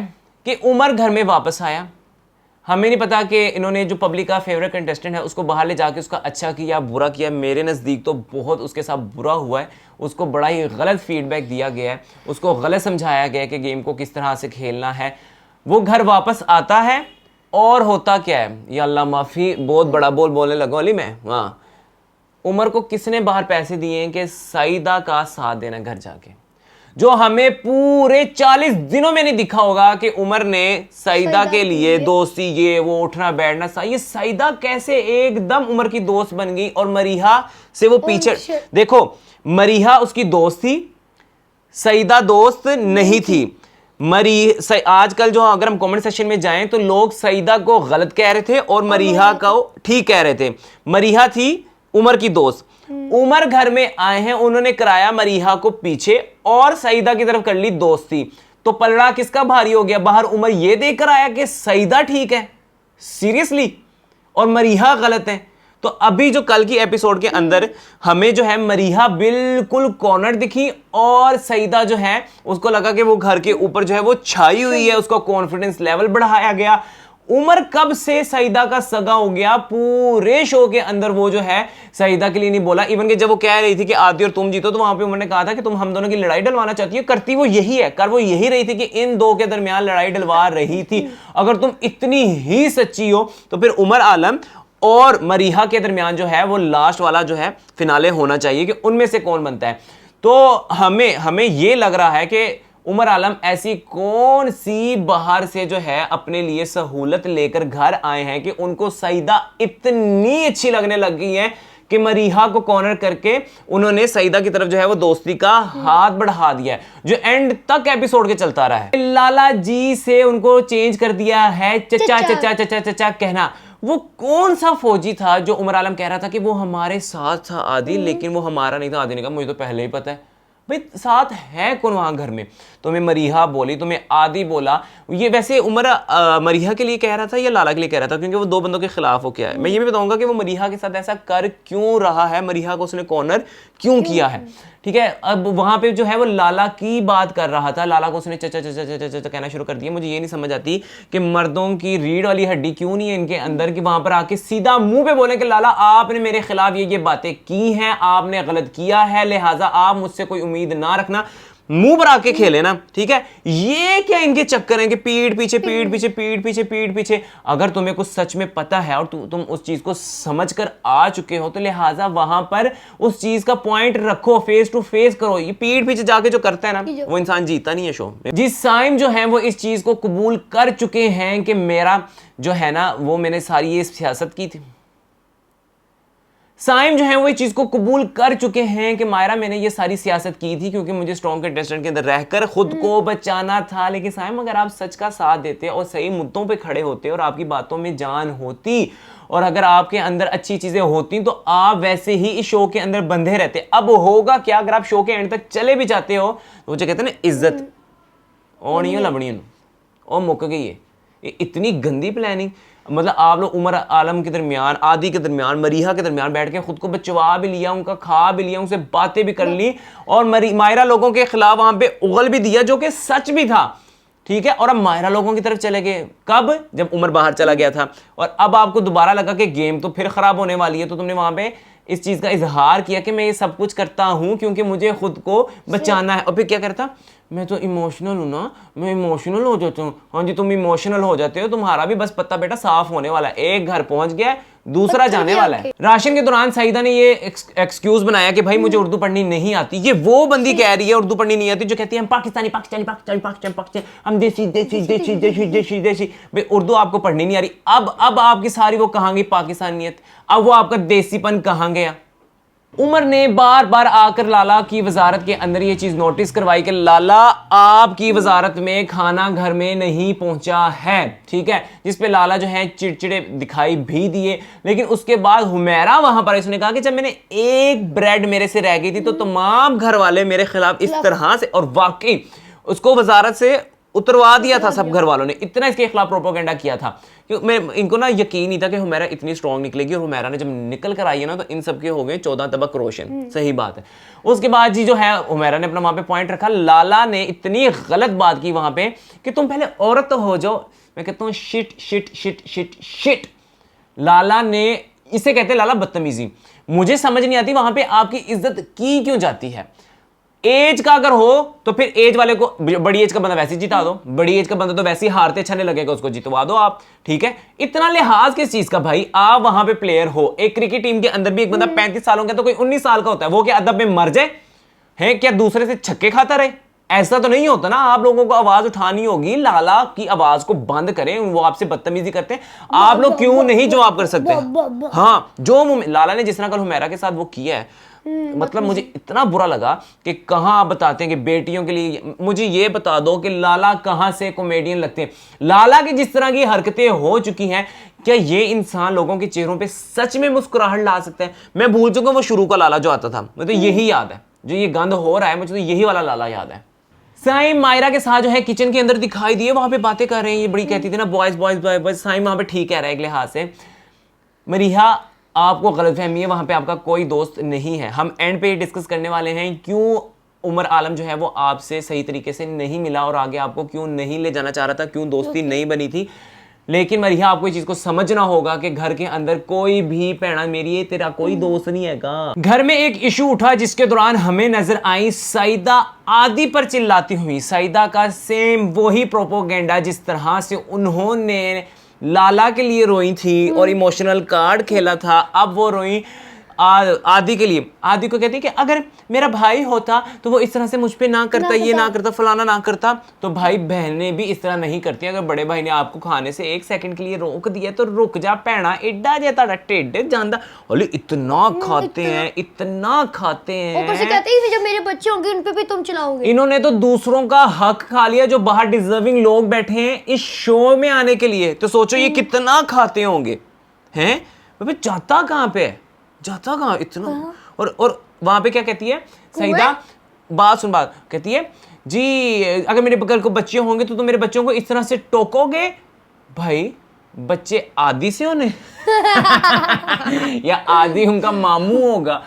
A: कि उमर घर में वापस आया। हमें नहीं पता कि इन्होंने जो पब्लिक का फेवरेट कंटेस्टेंट है उसको बाहर ले जाके उसका अच्छा किया बुरा किया। मेरे नज़दीक तो बहुत उसके साथ बुरा हुआ है। उसको बड़ा ही गलत फीडबैक दिया गया है, उसको गलत समझाया गया है कि गेम को किस तरह से खेलना है। वो घर वापस आता है और होता क्या है, या अल्लाह माफ़ी, बहुत बड़ा बोल बोलने लगा अली मैं। हाँ, उमर को किसने बाहर पैसे दिए हैं कि सईदा का साथ देना घर जाके, जो हमें पूरे 40 दिनों में नहीं दिखा होगा कि उमर ने सईदा के लिए दोस्ती, ये वो उठना बैठना। ये सईदा कैसे एकदम उमर की दोस्त बन गई और मरीहा से वो पीछे। देखो, मरीहा उसकी दोस्त थी, सईदा दोस्त नहीं थी। आजकल जो अगर हम कमेंट सेक्शन में जाएं तो लोग सईदा को गलत कह रहे थे और मरीहा को ठीक कह रहे थे। मरीहा थी उमर की दोस्त। उमर घर में आए हैं, उन्होंने कराया मरीहा को पीछे और सईदा की तरफ कर ली दोस्ती। तो पलड़ा किसका भारी हो गया? बाहर उमर ये देखकर आया कि सईदा ठीक है, सीरियसली, और मरीहा गलत है। तो अभी जो कल की एपिसोड के अंदर हमें जो है मरीहा बिल्कुल कॉर्नर दिखी और सईदा जो है उसको लगा कि वो घर के ऊपर जो है वो छाई हुई है, उसका कॉन्फिडेंस लेवल बढ़ाया गया। उमर कब से सईदा का सगा हो गया, पूरे शो के अंदर वो जो है सईदा के लिए नहीं बोला। इवन कि जब वो कह रही थी कि आदि और तुम जीतो, तो वहां पे उमर ने कहा था कि तुम हम दोनों की लड़ाई डलवाना चाहती हो। करती वो यही है, कर वो यही रही थी कि इन दो के दरमियान लड़ाई डलवा रही थी। अगर तुम इतनी ही सच्ची हो तो फिर उमर आलम और मरीहा के दरमियान जो है वो लास्ट वाला जो है फिनाले होना चाहिए कि उनमें से कौन बनता है। तो हमें ये लग रहा है कि उमर आलम ऐसी कौन सी बाहर से जो है अपने लिए सहूलत लेकर घर आए हैं कि उनको सईदा इतनी अच्छी लगने लग गई है कि मरीहा को कॉर्नर करके उन्होंने सईदा की तरफ जो है वो दोस्ती का हाथ बढ़ा दिया है, जो एंड तक एपिसोड के चलता रहा है। लाला जी से उनको चेंज कर दिया है चचा चचा चचा चचा कहना। वो कौन सा फौजी था जो उमर आलम कह रहा था कि वो हमारे साथ था आदि, लेकिन वो हमारा नहीं था। आदि ने कहा मुझे तो पहले ही पता है। भाई साथ है कौन वहां घर में? तुम्हें मरीहा बोली, तुम्हें आदि बोला। ये वैसे उमर मरीहा के लिए कह रहा था या लाला के लिए कह रहा था? क्योंकि वो दो बंदों के खिलाफ हो क्या है। मैं ये भी बताऊंगा कि वो मरीहा के साथ ऐसा कर क्यों रहा है, मरीहा को उसने कॉर्नर क्यों किया है। ठीक है, अब वहां पे जो है वो लाला की बात कर रहा था, लाला को उसने चचा चचा चचा चचा कहना शुरू कर दिया। मुझे ये नहीं समझ आती कि मर्दों की रीढ़ वाली हड्डी क्यों नहीं है इनके अंदर कि वहां पर आके सीधा मुंह पे बोले कि लाला आपने मेरे खिलाफ ये बातें की हैं, आपने गलत किया है, लिहाजा आप मुझसे कोई उम्मीद ना रखना। मुंह पर आके खेले ना, ठीक है। ये क्या इनके चक्कर हैं कि पीठ पीछे पीठ पीछे पीठ पीछे पीठ पीछे। अगर तुम्हें कुछ सच में पता है और तुम उस चीज को समझ कर आ चुके हो तो लिहाजा वहां पर उस चीज का पॉइंट रखो, फेस टू फेस करो। ये पीठ पीछे जाके जो करता है ना वो इंसान जीता नहीं है शो में। जिस साइम जो है वो इस चीज को कबूल कर चुके हैं कि मेरा जो है ना वो मैंने सारी ये सियासत की थी। साइम जो है वो इस चीज को कबूल कर चुके हैं कि मायरा मैंने ये सारी सियासत की थी क्योंकि मुझे स्ट्रॉन्ग कंटेस्टेंट के अंदर रहकर खुद को बचाना था। लेकिन साइम अगर आप सच का साथ देते और सही मुद्दों पे खड़े होते और आपकी बातों में जान होती और अगर आपके अंदर अच्छी चीजें होती तो आप वैसे ही इस शो के अंदर बंधे रहते। अब होगा क्या, अगर आप शो के एंड तक चले भी जाते हो तो वो जो कहते हैं ना इज्जत और नहीं लबनी और मुक गई है। इतनी गंदी प्लानिंग, मतलब आप लोग उमर आलम के दरमियान, आदि के दरमियान, मरीहा के दरमियान बैठ के खुद को बचवा भी लिया, उनका खा भी लिया, उनसे बातें भी कर ली और मायरा लोगों के खिलाफ वहां पे उगल भी दिया जो कि सच भी था। ठीक है, और अब मायरा लोगों की तरफ चले गए कब? जब उमर बाहर चला गया था। और अब आपको दोबारा लगा कि गेम तो फिर खराब होने वाली है, तो तुमने वहां पे इस चीज का इजहार किया कि मैं ये सब कुछ करता हूं क्योंकि मुझे खुद को बचाना है। और फिर क्या करता? मैं तो इमोशनल हूं ना, मैं इमोशनल हो जाता हूँ। हाँ जी, तुम इमोशनल हो जाते हो, तुम्हारा भी बस पत्ता बेटा साफ होने वाला है। एक घर पहुंच गया, दूसरा जाने वाला है। राशन के दौरान सईदा ने ये एक्सक्यूज बनाया कि भाई मुझे उर्दू पढ़नी नहीं आती। ये वो बंदी कह रही है उर्दू पढ़नी नहीं आती जो कहती है हम पाकिस्तानी पाकिस्तानी पाकिस्तानी पाकिस्तानी पाकिस्तानी, हम देसी देसी देसी देसी देसी देसी। भाई उर्दू आपको पढ़नी नहीं आ रही। अब आपकी सारी वो कहाँ गई पाकिस्तानियत, अब वो आपका देसीपन कहाँ गया? उमर ने बार बार आकर लाला की वजारत के अंदर ये चीज नोटिस करवाई कि लाला आपकी वजारत में खाना घर में नहीं पहुंचा है। ठीक है, जिसपे लाला जो है चिड़चिड़े दिखाई भी दिए। लेकिन उसके बाद हुमैरा वहां पर इसने कहा कि जब मैंने एक ब्रेड मेरे से रह गई थी तो तमाम घर वाले मेरे खिलाफ इस तरह से, और वाकई उसको वजारत से उतरवा दिया था सब घर वालों ने, इतना इसके खिलाफ प्रोपेगेंडा किया था कि मैं इनको ना यकीन नहीं था कि हुमैरा इतनी स्ट्रांग निकलेगी। और हुमैरा ने जब निकल कर आई है ना तो इन सबके हो गए 14 तबक रोशन। सही बात है। उसके बाद जी जो है हुमैरा ने अपना वहां पे पॉइंट रखा। लाला ने इतनी गलत बात की वहां पे कि तुम पहले औरत तो हो जाओ। मैं कहता हूँ shit shit shit shit shit. Lala ने, इसे कहते हैं लाला बदतमीजी। मुझे समझ नहीं आती वहां पे आपकी इज्जत की क्यों जाती है। एज का अगर हो तो फिर एज वाले को, बड़ी एज का बंदा वैसे जिता दो, बड़ी एज का बंदा तो वैसे ही हारते अच्छा नहीं लगेगा, उसको जितवा दो आप। ठीक है, इतना लिहाज किस चीज का भाई? आप वहां पे प्लेयर हो। एक क्रिकेट टीम के अंदर भी एक बंदा 35 सालों का तो कोई 19 साल का होता है, वो क्या अदब में मर जाए है क्या? दूसरे से छक्के खाता रहे? ऐसा तो नहीं होता ना। आप लोगों को आवाज उठानी होगी, लाला की आवाज को बंद करें। वो आपसे बदतमीजी करते हैं, आप लोग क्यों नहीं जवाब कर सकते? हाँ, जो लाला ने जिस तरह कल हुमैरा के साथ वो किया है, मतलब मुझे इतना बुरा लगा कि कहां आप बताते हैं कि बेटियों के लिए, मुझे ये बता दो कि लाला कहां से कॉमेडियन लगते हैं? लाला की जिस तरह की हरकतें हो चुकी हैं, क्या ये इंसान लोगों के चेहरों पे सच में मुस्कुराहट ला सकते हैं? मैं भूल चुका वो शुरू का लाला जो आता था, मुझे तो यही याद है। जो ये गंद हो रहा है मुझे तो यही वाला लाला याद है। साइम मायरा के साथ जो है किचन के अंदर दिखाई दिए, वहां पे बातें कर रहे हैं। ये बड़ी कहती थी ना बॉयज बॉयज बॉयज। साइम वहां पे ठीक कह रहा है एक लिहाज से। मरीहा आपको गलतफहमी है, वहां पे आपका कोई दोस्त नहीं है। हम एंड पे डिस्कस करने वाले हैं क्यों उमर आलम जो है वो आपसे सही तरीके से नहीं मिला और आगे आपको क्यों नहीं ले जाना चाह रहा था, क्यों दोस्ती नहीं बनी थी। लेकिन मरिया आपको इस चीज को समझना होगा कि घर के अंदर कोई भी पैणा मेरी है, तेरा कोई दोस्त नहीं है। घर में एक इशू उठा जिसके दौरान हमें नजर आई सईदा आदि पर चिल्लाती हुई। सईदा का सेम वही प्रोपोगेंडा जिस तरह से उन्होंने लाला के लिए रोई थी और इमोशनल कार्ड खेला था, अब वो रोई आदि के लिए। आदि को कहती है कि अगर मेरा भाई होता तो वो इस तरह से मुझ पे ना करता, ये ना करता, फलाना ना करता। तो भाई बहनें भी इस तरह नहीं करती। अगर बड़े भाई ने आपको खाने से 1 सेकंड के लिए रोक दिया तो रुक जा भैना, एडा जे ताड़ा टेढ़ जांदा। ओले इतना खाते हैं, इतना खाते हैं।
B: ऊपर से कहते हैं जब मेरे बच्चे होंगे उन पे भी तुम चलाओगे।
A: इन्होंने तो दूसरों का हक खा लिया जो बाहर डिजर्विंग लोग बैठे हैं इस शो में आने के लिए। तो सोचो ये कितना खाते होंगे हैं। जाता कहाँ पे है, जाता कहाँ इतना। और वहां पे क्या कहती है सईदा, बात सुन, बात कहती है जी अगर मेरे बगल को बच्चे होंगे तो तुम मेरे बच्चों को इस तरह से टोकोगे। भाई बच्चे आदि से होने या आदि उनका मामू होगा,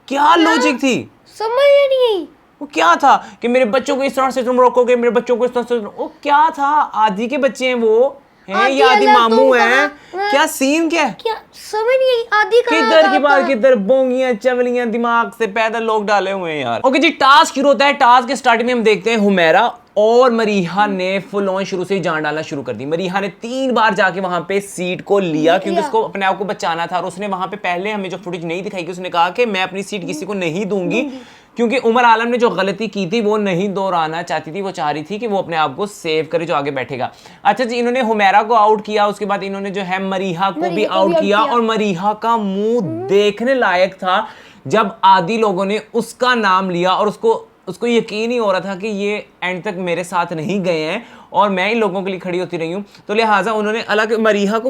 A: क्या लॉजिक थी,
B: समझ ही नहीं आई।
A: वो क्या था कि मेरे बच्चों को इस तरह से तुम रोकोगे, मेरे बच्चों को इस तरह से, वो क्या था, आदि के बच्चे हैं वो हैं या आदि मामू हैं, क्या सीन क्या है,
B: क्या समझ नहीं आई। आदि का
A: किधर की बात किधर, बोंगियां चवलियां दिमाग से पैदल लोग डाले हुए हैं यार। ओके जी, टास्क शुरू होता है। टास्क के स्टार्टिंग में हम देखते हैं हुमैरा और मरीहा ने फुल ऑन शुरू से ही जान डालना शुरू कर दी। मरीहा ने 3 बार जाके वहां पे सीट को लिया क्योंकि उसको अपने आप को बचाना था। और उसने वहां पे पहले हमें जो फुटेज नहीं दिखाई कि उसने कहा कि मैं अपनी सीट किसी को नहीं दूंगी क्योंकि उमर आलम ने जो गलती की थी वो नहीं दोहराना चाहती थी। वो चाह रही थी कि वो अपने आप को सेव करे जो आगे बैठेगा। अच्छा जी, इन्होंने हुमैरा को आउट किया, उसके बाद इन्होंने जो है मरीहा को भी आउट किया। और मरीहा का मुंह देखने लायक था जब आदि लोगों ने उसका नाम लिया और उसको यकीन ही हो रहा था कि ये एंड तक मेरे साथ नहीं गए हैं और मैं इन लोगों के लिए खड़ी होती रही हूँ। तो लिहाजा उन्होंने अलग मरीहा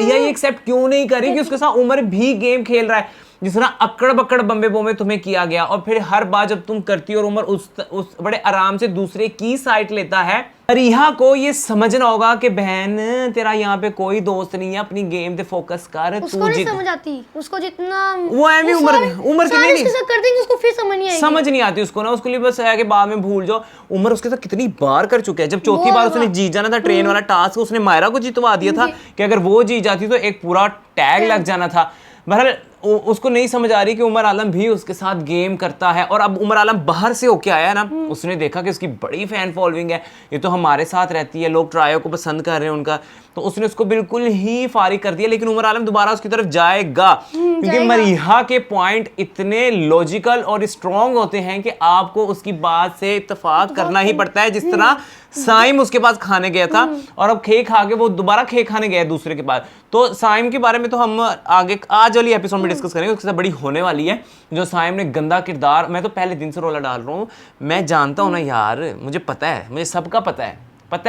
A: ये एक्सेप्ट क्यों नहीं करी कि उसके साथ उमर भी गेम खेल रहा है जिस तरह अक्कड़ बक्कड़ बम्बे बोमे तुम्हें किया गया। और फिर हर बार जब तुम करती हो और उमर उस बड़े आराम से दूसरे की साइड लेता है। मरीहा को ये समझना होगा कि बहन तेरा यहाँ पे कोई दोस्त नहीं है, अपनी गेम पे फोकस कर।
B: उसको नहीं समझ आती, उसको जितना
A: वो है उमर के लिए
B: कर देंगे उसको फिर समझ नहीं आएगी
A: उसको ना, उसके लिए बस है कि बाद में भूल जाओ। उमर उसके साथ कितनी बार कर चुका है। जब चौथी बार उसने जीत जाना था ट्रेन वाला टास्क, उसने मायरा को जितवा दिया था कि अगर वो जीत जाती तो एक पूरा टैग लग जाना था। बहरहाल उसको नहीं समझ आ रही कि उमर आलम भी उसके साथ गेम करता है। और अब उमर आलम बाहर से होके आया ना, उसने देखा कि उसकी बड़ी फैन फॉलोइंग है, ये तो हमारे साथ रहती है, लोग ट्रायो को पसंद कर रहे हैं उनका, तो उसने उसको बिल्कुल ही फारिग कर दिया। लेकिन उमर आलम दोबारा उसकी तरफ जाएगा क्योंकि मरीहा के पॉइंट इतने लॉजिकल और स्ट्रॉन्ग होते हैं कि आपको उसकी बात से इत्तेफाक करना ही पड़ता है। जिस तरह साइम उसके पास खाने गया था और अब खे खा के वो दोबारा खे खाने गया दूसरे के पास। तो साइम के बारे में तो हम आगे आज वाली एपिसोड में डिस्कस करेंगे, उसके साथ बड़ी होने वाली है। जो साइम ने गंदा किरदार, मैं तो पहले दिन से रोला डाल रहा हूँ, मैं जानता हूँ ना यार, मुझे पता है, मुझे सबका पता है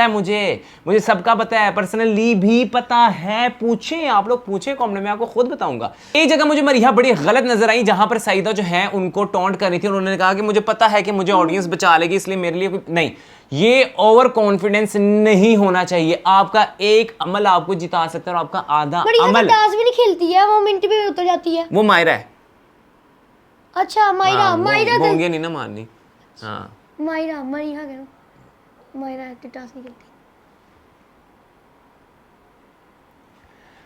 A: मुझे सबका पता है, पर्सनली भी पता है। पूछें आप लोग, पूछें कमेंट में, आपको खुद बताऊंगा। एक जगह मुझे मरीहा बड़ी गलत नजर आई जहां पर सईदा जो है उनको टॉन्ट कर रही थी। उन्होंने कहा कि मुझे पता है कि मुझे ऑडियंस बचा लेगी इसलिए मेरे लिए नहीं, ये ओवर कॉन्फिडेंस नहीं होना चाहिए। आपका एक अमल आपको जिता सकता है और आपका आधा अमल।
B: टास्क भी नहीं खेलती है वो, मिनट में उतर जाती है।
A: वो मायरा है।
B: अच्छा मायरा
A: बोंगे नहीं ना मारनी। हाँ
B: मायरा टास्क नहीं खेलती।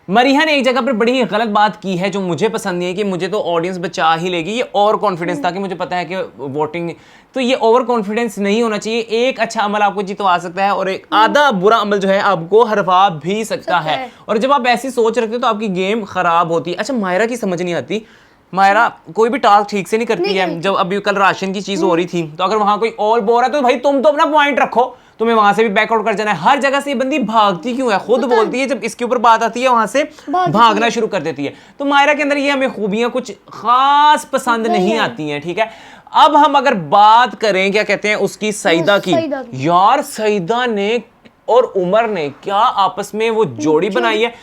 A: मरीहा ने एक जगह पर बड़ी ही गलत बात की है जो मुझे पसंद नहीं है कि मुझे तो ऑडियंस बचा ही लेगी। ये ओवर कॉन्फिडेंस था कि मुझे पता है कि वोटिंग, तो ये ओवर कॉन्फिडेंस नहीं होना चाहिए। एक अच्छा अमल आपको जितवा सकता है और एक आधा बुरा अमल जो है आपको हरवा भी सकता है। और जब आप ऐसी सोच रखते हो तो आपकी गेम खराब होती है। अच्छा मायरा की समझ नहीं आती, मायरा कोई भी टास्क ठीक से नहीं करती है। जब अभी कल राशन की चीज हो रही थी तो अगर वहां कोई और बोल रहा है तो भाई तुम तो अपना पॉइंट रखो, तुम्हें वहां से भी बैकआउट कर जाना है। हर जगह से ये बंदी भागती क्यों है, खुद बोलती है, जब इसके ऊपर बात आती है वहां से भागना शुरू कर देती है। तो मायरा के अंदर ये हमें खूबियां कुछ खास पसंद नहीं आती हैं। ठीक है, अब हम अगर बात करें क्या कहते हैं उसकी सईदा की, यार सईदा ने और उमर ने क्या आपस में वो जोड़ी बनाई है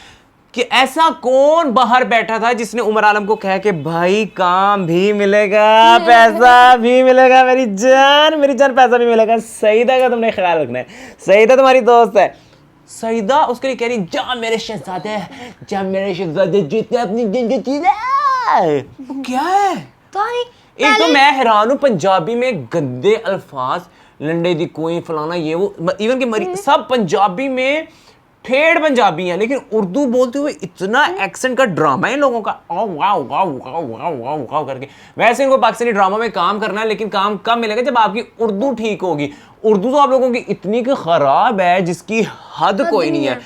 A: कि ऐसा कौन बाहर बैठा था जिसने उमर आलम को कहा कि भाई काम भी मिलेगा, पैसा भी मिलेगा, मेरी जान पैसा भी मिलेगा। सईदा का तुमने ख्याल रखना है, सईदा तुम्हारी दोस्त है। सईदा उसके लिए कह रही जा मेरे शहजादे, जा मेरे शहजादे जीत अपनी जिंदगी जी। वो क्या है?
B: तो ही
A: एक तो मैं हैरान हूँ पंजाबी में गंदे अल्फाज, लंडे दी कोई फलाना ये वो, इवन कि सब पंजाबी में ठेठ पंजाबी है, लेकिन उर्दू बोलते हुए इतना एक्सेंट का ड्रामा है इन लोगों का, wow wow wow wow wow wow wow करके। वैसे इनको पाकिस्तानी ड्रामा में काम करना है, लेकिन काम कब मिलेगा? जब आपकी उर्दू ठीक होगी। उर्दू तो आप लोगों की इतनी की खराब है जिसकी हद कोई नहीं है।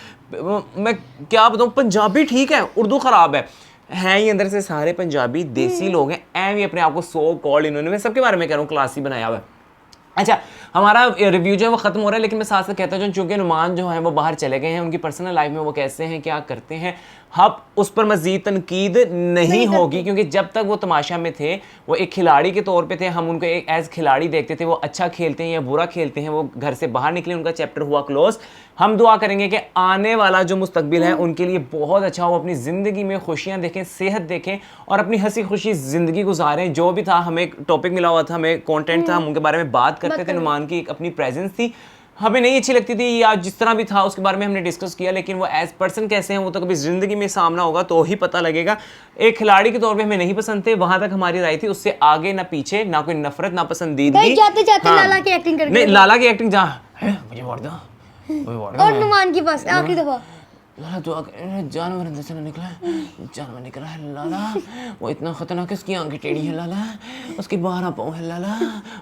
A: मैं क्या बताऊँ, पंजाबी ठीक है, उर्दू खराब है ही अंदर से सारे पंजाबी देसी लोग हैं, ऐ भी अपने आप को सो कॉल्ड इन्होंने, मैं सबके बारे में कह रहा हूँ क्लासी बनाया हुआ है। अच्छा, हमारा रिव्यू जो है वो खत्म हो रहा है, लेकिन मैं साथ साथ कहता हूँ चूंकि नुमान जो है वो बाहर चले गए हैं, उनकी पर्सनल लाइफ में वो कैसे हैं, क्या करते हैं, हम उस पर मजीद तनकीद नहीं होगी, क्योंकि जब तक वो तमाशा में थे वो एक खिलाड़ी के तौर पे थे, हम उनको एक एज खिलाड़ी देखते थे, वो अच्छा खेलते हैं या बुरा खेलते हैं, वो घर से बाहर निकले, उनका चैप्टर हुआ क्लोज। हम दुआ करेंगे कि आने वाला जो मुस्तकबिल है उनके लिए बहुत अच्छा हो, अपनी ज़िंदगी में खुशियाँ देखें, सेहत देखें और अपनी हंसी खुशी ज़िंदगी गुजारें। जो भी था, हमें टॉपिक मिला हुआ था, हमें कंटेंट था, हम उनके बारे में बात करते थे, नुमान की एक अपनी प्रेजेंस थी, हमें नहीं अच्छी लगती थी या जिस तरह भी था उसके बारे में हमने डिस्कस किया, लेकिन वो एज पर्सन कैसे हैं वो तो कभी ज़िंदगी में सामना होगा तो ही पता लगेगा। एक खिलाड़ी के तौर पे हमें नहीं पसंद थे, वहां तक हमारी राय थी, उससे आगे ना पीछे, ना कोई नफरत ना पसंदीदगी।
B: जाते जाते लाला की एक्टिंग करके,
A: नहीं लाला की एक्टिंग जहाँ मुझे वोट दो,
B: और नुमान के पास आखिरी दफा
A: लाला तो जानवर अंदर से निकला है, जानवर निकला है लाला, वो इतना खतरनाक है, उसकी आंखें टेढ़ी है लाला, उसकी 12 पाँव है लाला,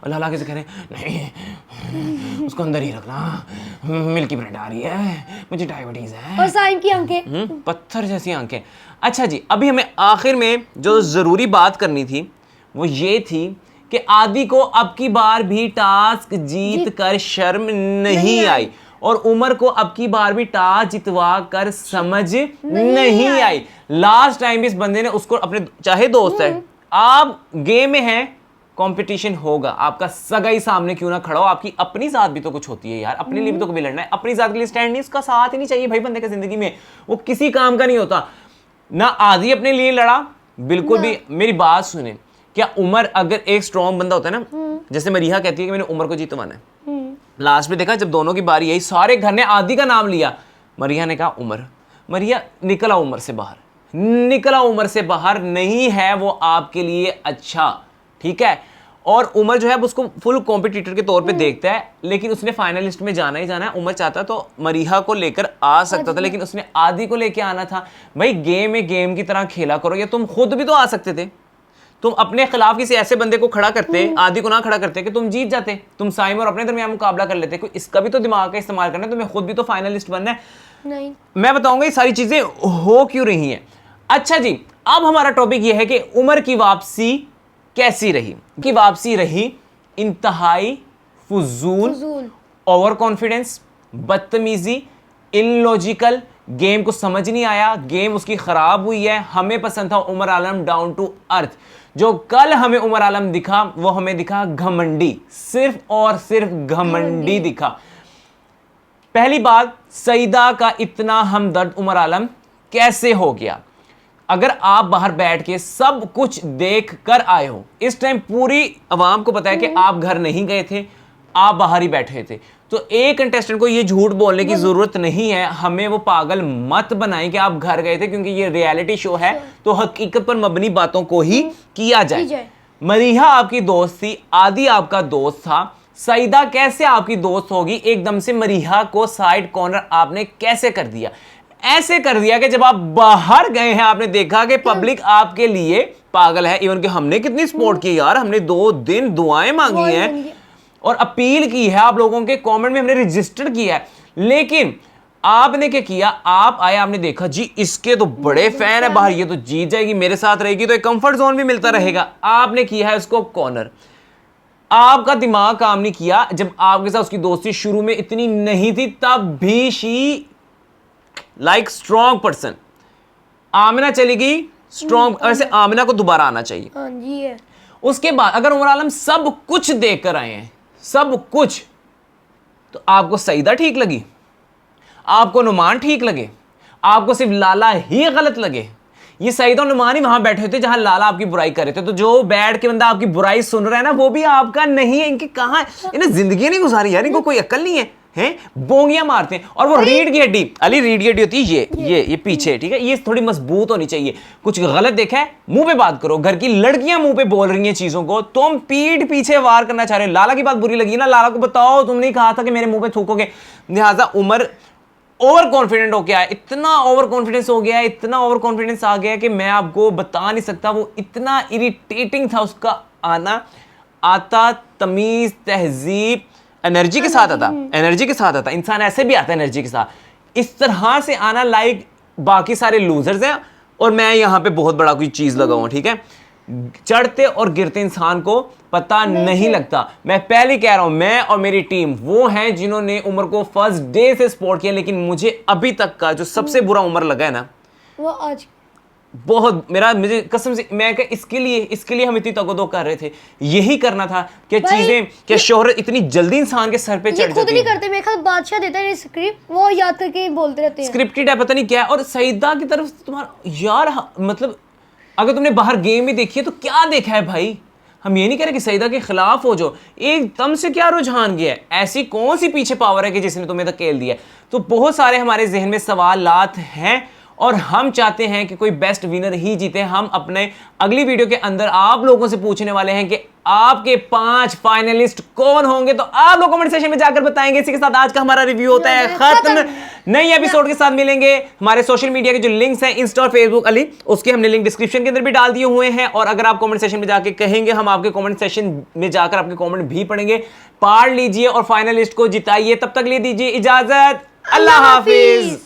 A: और लाला कैसे कह रहे नहीं उसको अंदर ही रखना, मिल्की ब्रेड आ रही है, मुझे डायबिटीज है,
B: और साइम की आंखें
A: पत्थर जैसी आंखें। अच्छा जी, अभी हमें आखिर में जो ज़रूरी बात करनी थी वो ये थी कि आदि को अब की बार भी टास्क जीत कर शर्म नहीं आई, और उमर को अब की बार भी टास्क जितवा कर समझ नहीं आई। लास्ट टाइम भी इस बंदे ने उसको अपने, चाहे दोस्त है, आप गेम में हैं, कंपटीशन होगा, आपका सगा ही सामने क्यों ना खड़ा हो, आपकी अपनी जात भी तो कुछ होती है यार, अपने लिए भी तो कभी लड़ना है, अपनी जात के लिए स्टैंड नहीं, उसका साथ ही नहीं चाहिए भाई बंदे की जिंदगी में, वो किसी काम का नहीं होता ना। आदि अपने लिए लड़ा बिल्कुल भी। मेरी बात सुने, क्या उमर अगर एक स्ट्रॉन्ग बंदा होता है ना, जैसे मरीहा कहती है कि मैंने उमर को जीतवाना है, लास्ट में देखा जब दोनों की बारी आई, सारे घर ने आदि का नाम लिया, मरिया ने कहा उमर, मरिया निकला उमर से बाहर, निकला उमर से बाहर, नहीं है वो आपके लिए अच्छा, ठीक है। और उमर जो है उसको फुल कॉम्पिटिटर के तौर पे देखता है, लेकिन उसने फाइनलिस्ट में जाना ही जाना है। उमर चाहता तो मरीहा को लेकर आ सकता था, लेकिन उसने आदि को लेकर आना था। भाई गेम है, गेम की तरह खेला करो, या तुम खुद भी तो आ सकते थे, तुम अपने खिलाफ किसी ऐसे बंदे को खड़ा करते, आदि को ना खड़ा करते कि तुम जीत जाते, तुम साइम और अपने दरमियान मुकाबला कर लेते। कोई इसका भी तो दिमाग का इस्तेमाल करना है, तुम्हें खुद भी तो फाइनलिस्ट बनना है।
B: नहीं,
A: मैं बताऊंगा ये सारी चीजें हो क्यों रही हैं। अच्छा जी, अब हमारा टॉपिक ये है कि उमर की वापसी कैसी रही। की वापसी रही इंतहाई फुजूल, ओवर कॉन्फिडेंस, बदतमीजी, इलॉजिकल, गेम को समझ नहीं आया, गेम उसकी खराब हुई है। हमें पसंद था उमर आलम डाउन टू अर्थ। जो कल हमें उमर आलम दिखा वो हमें दिखा घमंडी, सिर्फ और सिर्फ घमंडी दिखा। पहली बात, सईदा का इतना हमदर्द उमर आलम कैसे हो गया? अगर आप बाहर बैठ के सब कुछ देख कर आए हो, इस टाइम पूरी आवाम को पता है कि आप घर नहीं गए थे, आप बाहर ही बैठे थे, तो एक कंटेस्टेंट को ये झूठ बोलने की जरूरत नहीं है। हमें वो पागल मत बनाएं कि आप घर गए थे, क्योंकि ये रियलिटी शो है तो हकीकत पर मबनी बातों को ही किया जाए। मरीहा आपकी दोस्त थी, आदि आपका दोस्त था, सईदा कैसे आपकी दोस्त होगी? एकदम से मरीहा को साइड कॉर्नर आपने कैसे कर दिया? ऐसे कर दिया कि जब आप बाहर गए हैं आपने देखा कि पब्लिक आपके लिए पागल है। इवन कि हमने कितनी सपोर्ट की यार, हमने 2 दिन दुआएं मांगी हैं और अपील की है, आप लोगों के कमेंट में हमने रजिस्टर किया है, लेकिन आपने क्या किया? आप आए, आपने देखा जी इसके तो बड़े फैन है बाहर, ये तो जीत जाएगी, मेरे साथ रहेगी तो एक कंफर्ट जोन भी मिलता रहेगा। आपने किया है उसको कॉर्नर। आपका दिमाग काम नहीं किया जब आपके साथ उसकी दोस्ती शुरू में इतनी नहीं थी, तब भी she like strong person. Amina चली गई स्ट्रॉन्ग, वैसे आमिना को दोबारा आना चाहिए।
B: हाँ जी है।
A: उसके बाद अगर उमर आलम सब कुछ देख कर आए हैं, सब कुछ, तो आपको सईदा ठीक लगी? आपको नुमान ठीक लगे? आपको सिर्फ लाला ही गलत लगे? ये सईदा और नुमान ही वहां बैठे थे जहां लाला आपकी बुराई कर रहे थे, तो जो बैठ के बंदा आपकी बुराई सुन रहा है ना, वो भी आपका नहीं है। इनकी कहां, इन्हें जिंदगी नहीं गुजारी यार, इनको कोई अक्ल नहीं है। हैं, बोंगियां मारते हैं। और वो रीढ़ की हड्डी, अली रीढ़ की हड्डी होती है ये पीछे, ठीक है, ये थोड़ी मजबूत होनी चाहिए। कुछ गलत देखा है, मुंह पे बात करो। घर की लड़कियां मुंह पे बोल रही हैं चीजों को, तुम पीठ पीछे वार करना चाह रहे हो। लाला की बात बुरी लगी ना, लाला को बताओ तुमने ही कहा था कि मेरे मुंह पे थूकोगे। लिहाजा उमर ओवर कॉन्फिडेंट हो गया है, इतना ओवर कॉन्फिडेंस हो गया है, इतना ओवर कॉन्फिडेंस आ गया है कि मैं आपको बता नहीं सकता। वो इतना इरिटेटिंग था उसका आना। आता तमीज, तहजीब, एनर्जी के साथ आता, एनर्जी के साथ आता। इंसान ऐसे भी आता है एनर्जी के साथ। इस तरह से आना लाइक बाकी सारे लूजर्स हैं और मैं यहां पे बहुत बड़ा कोई चीज लगा हूं, ठीक है। चढ़ते और गिरते इंसान को पता नहीं लगता। मैं पहले कह रहा हूं, मैं और मेरी टीम वो हैं जिन्होंने उमर को फर्स्ट डे से सपोर्ट किया, लेकिन मुझे अभी तक का जो सबसे बुरा उमर लगा है ना,
B: वो आज
A: बहुत मुझे कसम से, मैं इसके लिए हम इतनी तगोदो कर रहे थे। यही करना था कि चीजें, कि शोहरत इतनी जल्दी इंसान के सर पे चढ़ जाती है।
B: खुद नहीं करते, मेरे ख्याल बादशाह देता है स्क्रिप्ट, वो याद करके बोलते रहते हैं।
A: स्क्रिप्टेड है, पता नहीं क्या है। और सईदा की तरफ से तुम्हारा यार, मतलब अगर तुमने बाहर गेम भी देखी है तो क्या देखा है भाई। हम ये नहीं कह रहे कि सईदा के खिलाफ हो, जो एकदम से क्या रुझान गया है, ऐसी कौन सी पीछे पावर है कि जिसने तुम्हें धकेल दिया। तो बहुत सारे हमारे जहन में सवालात हैं और हम चाहते हैं कि कोई बेस्ट विनर ही जीते। हम अपने अगली वीडियो के अंदर आप लोगों से पूछने वाले हैं कि आपके 5 फाइनलिस्ट कौन होंगे, तो आप लोग कमेंट सेक्शन में जाकर बताएंगे। इसी के साथ आज का हमारा रिव्यू होता है खत्म। नई एपिसोड के साथ मिलेंगे। हमारे सोशल मीडिया के जो लिंक्स हैं, इंस्टा और फेसबुक अली, उसके हमने लिंक डिस्क्रिप्शन के अंदर भी डाल दिए हुए हैं। और अगर आप कमेंट सेक्शन में जाके कहेंगे, हम आपके कमेंट सेक्शन में जाकर आपके कमेंट भी पढ़ेंगे। पढ़ लीजिए और फाइनलिस्ट को जिताइए। तब तक ले दीजिए इजाजत। अल्लाह हाफिज।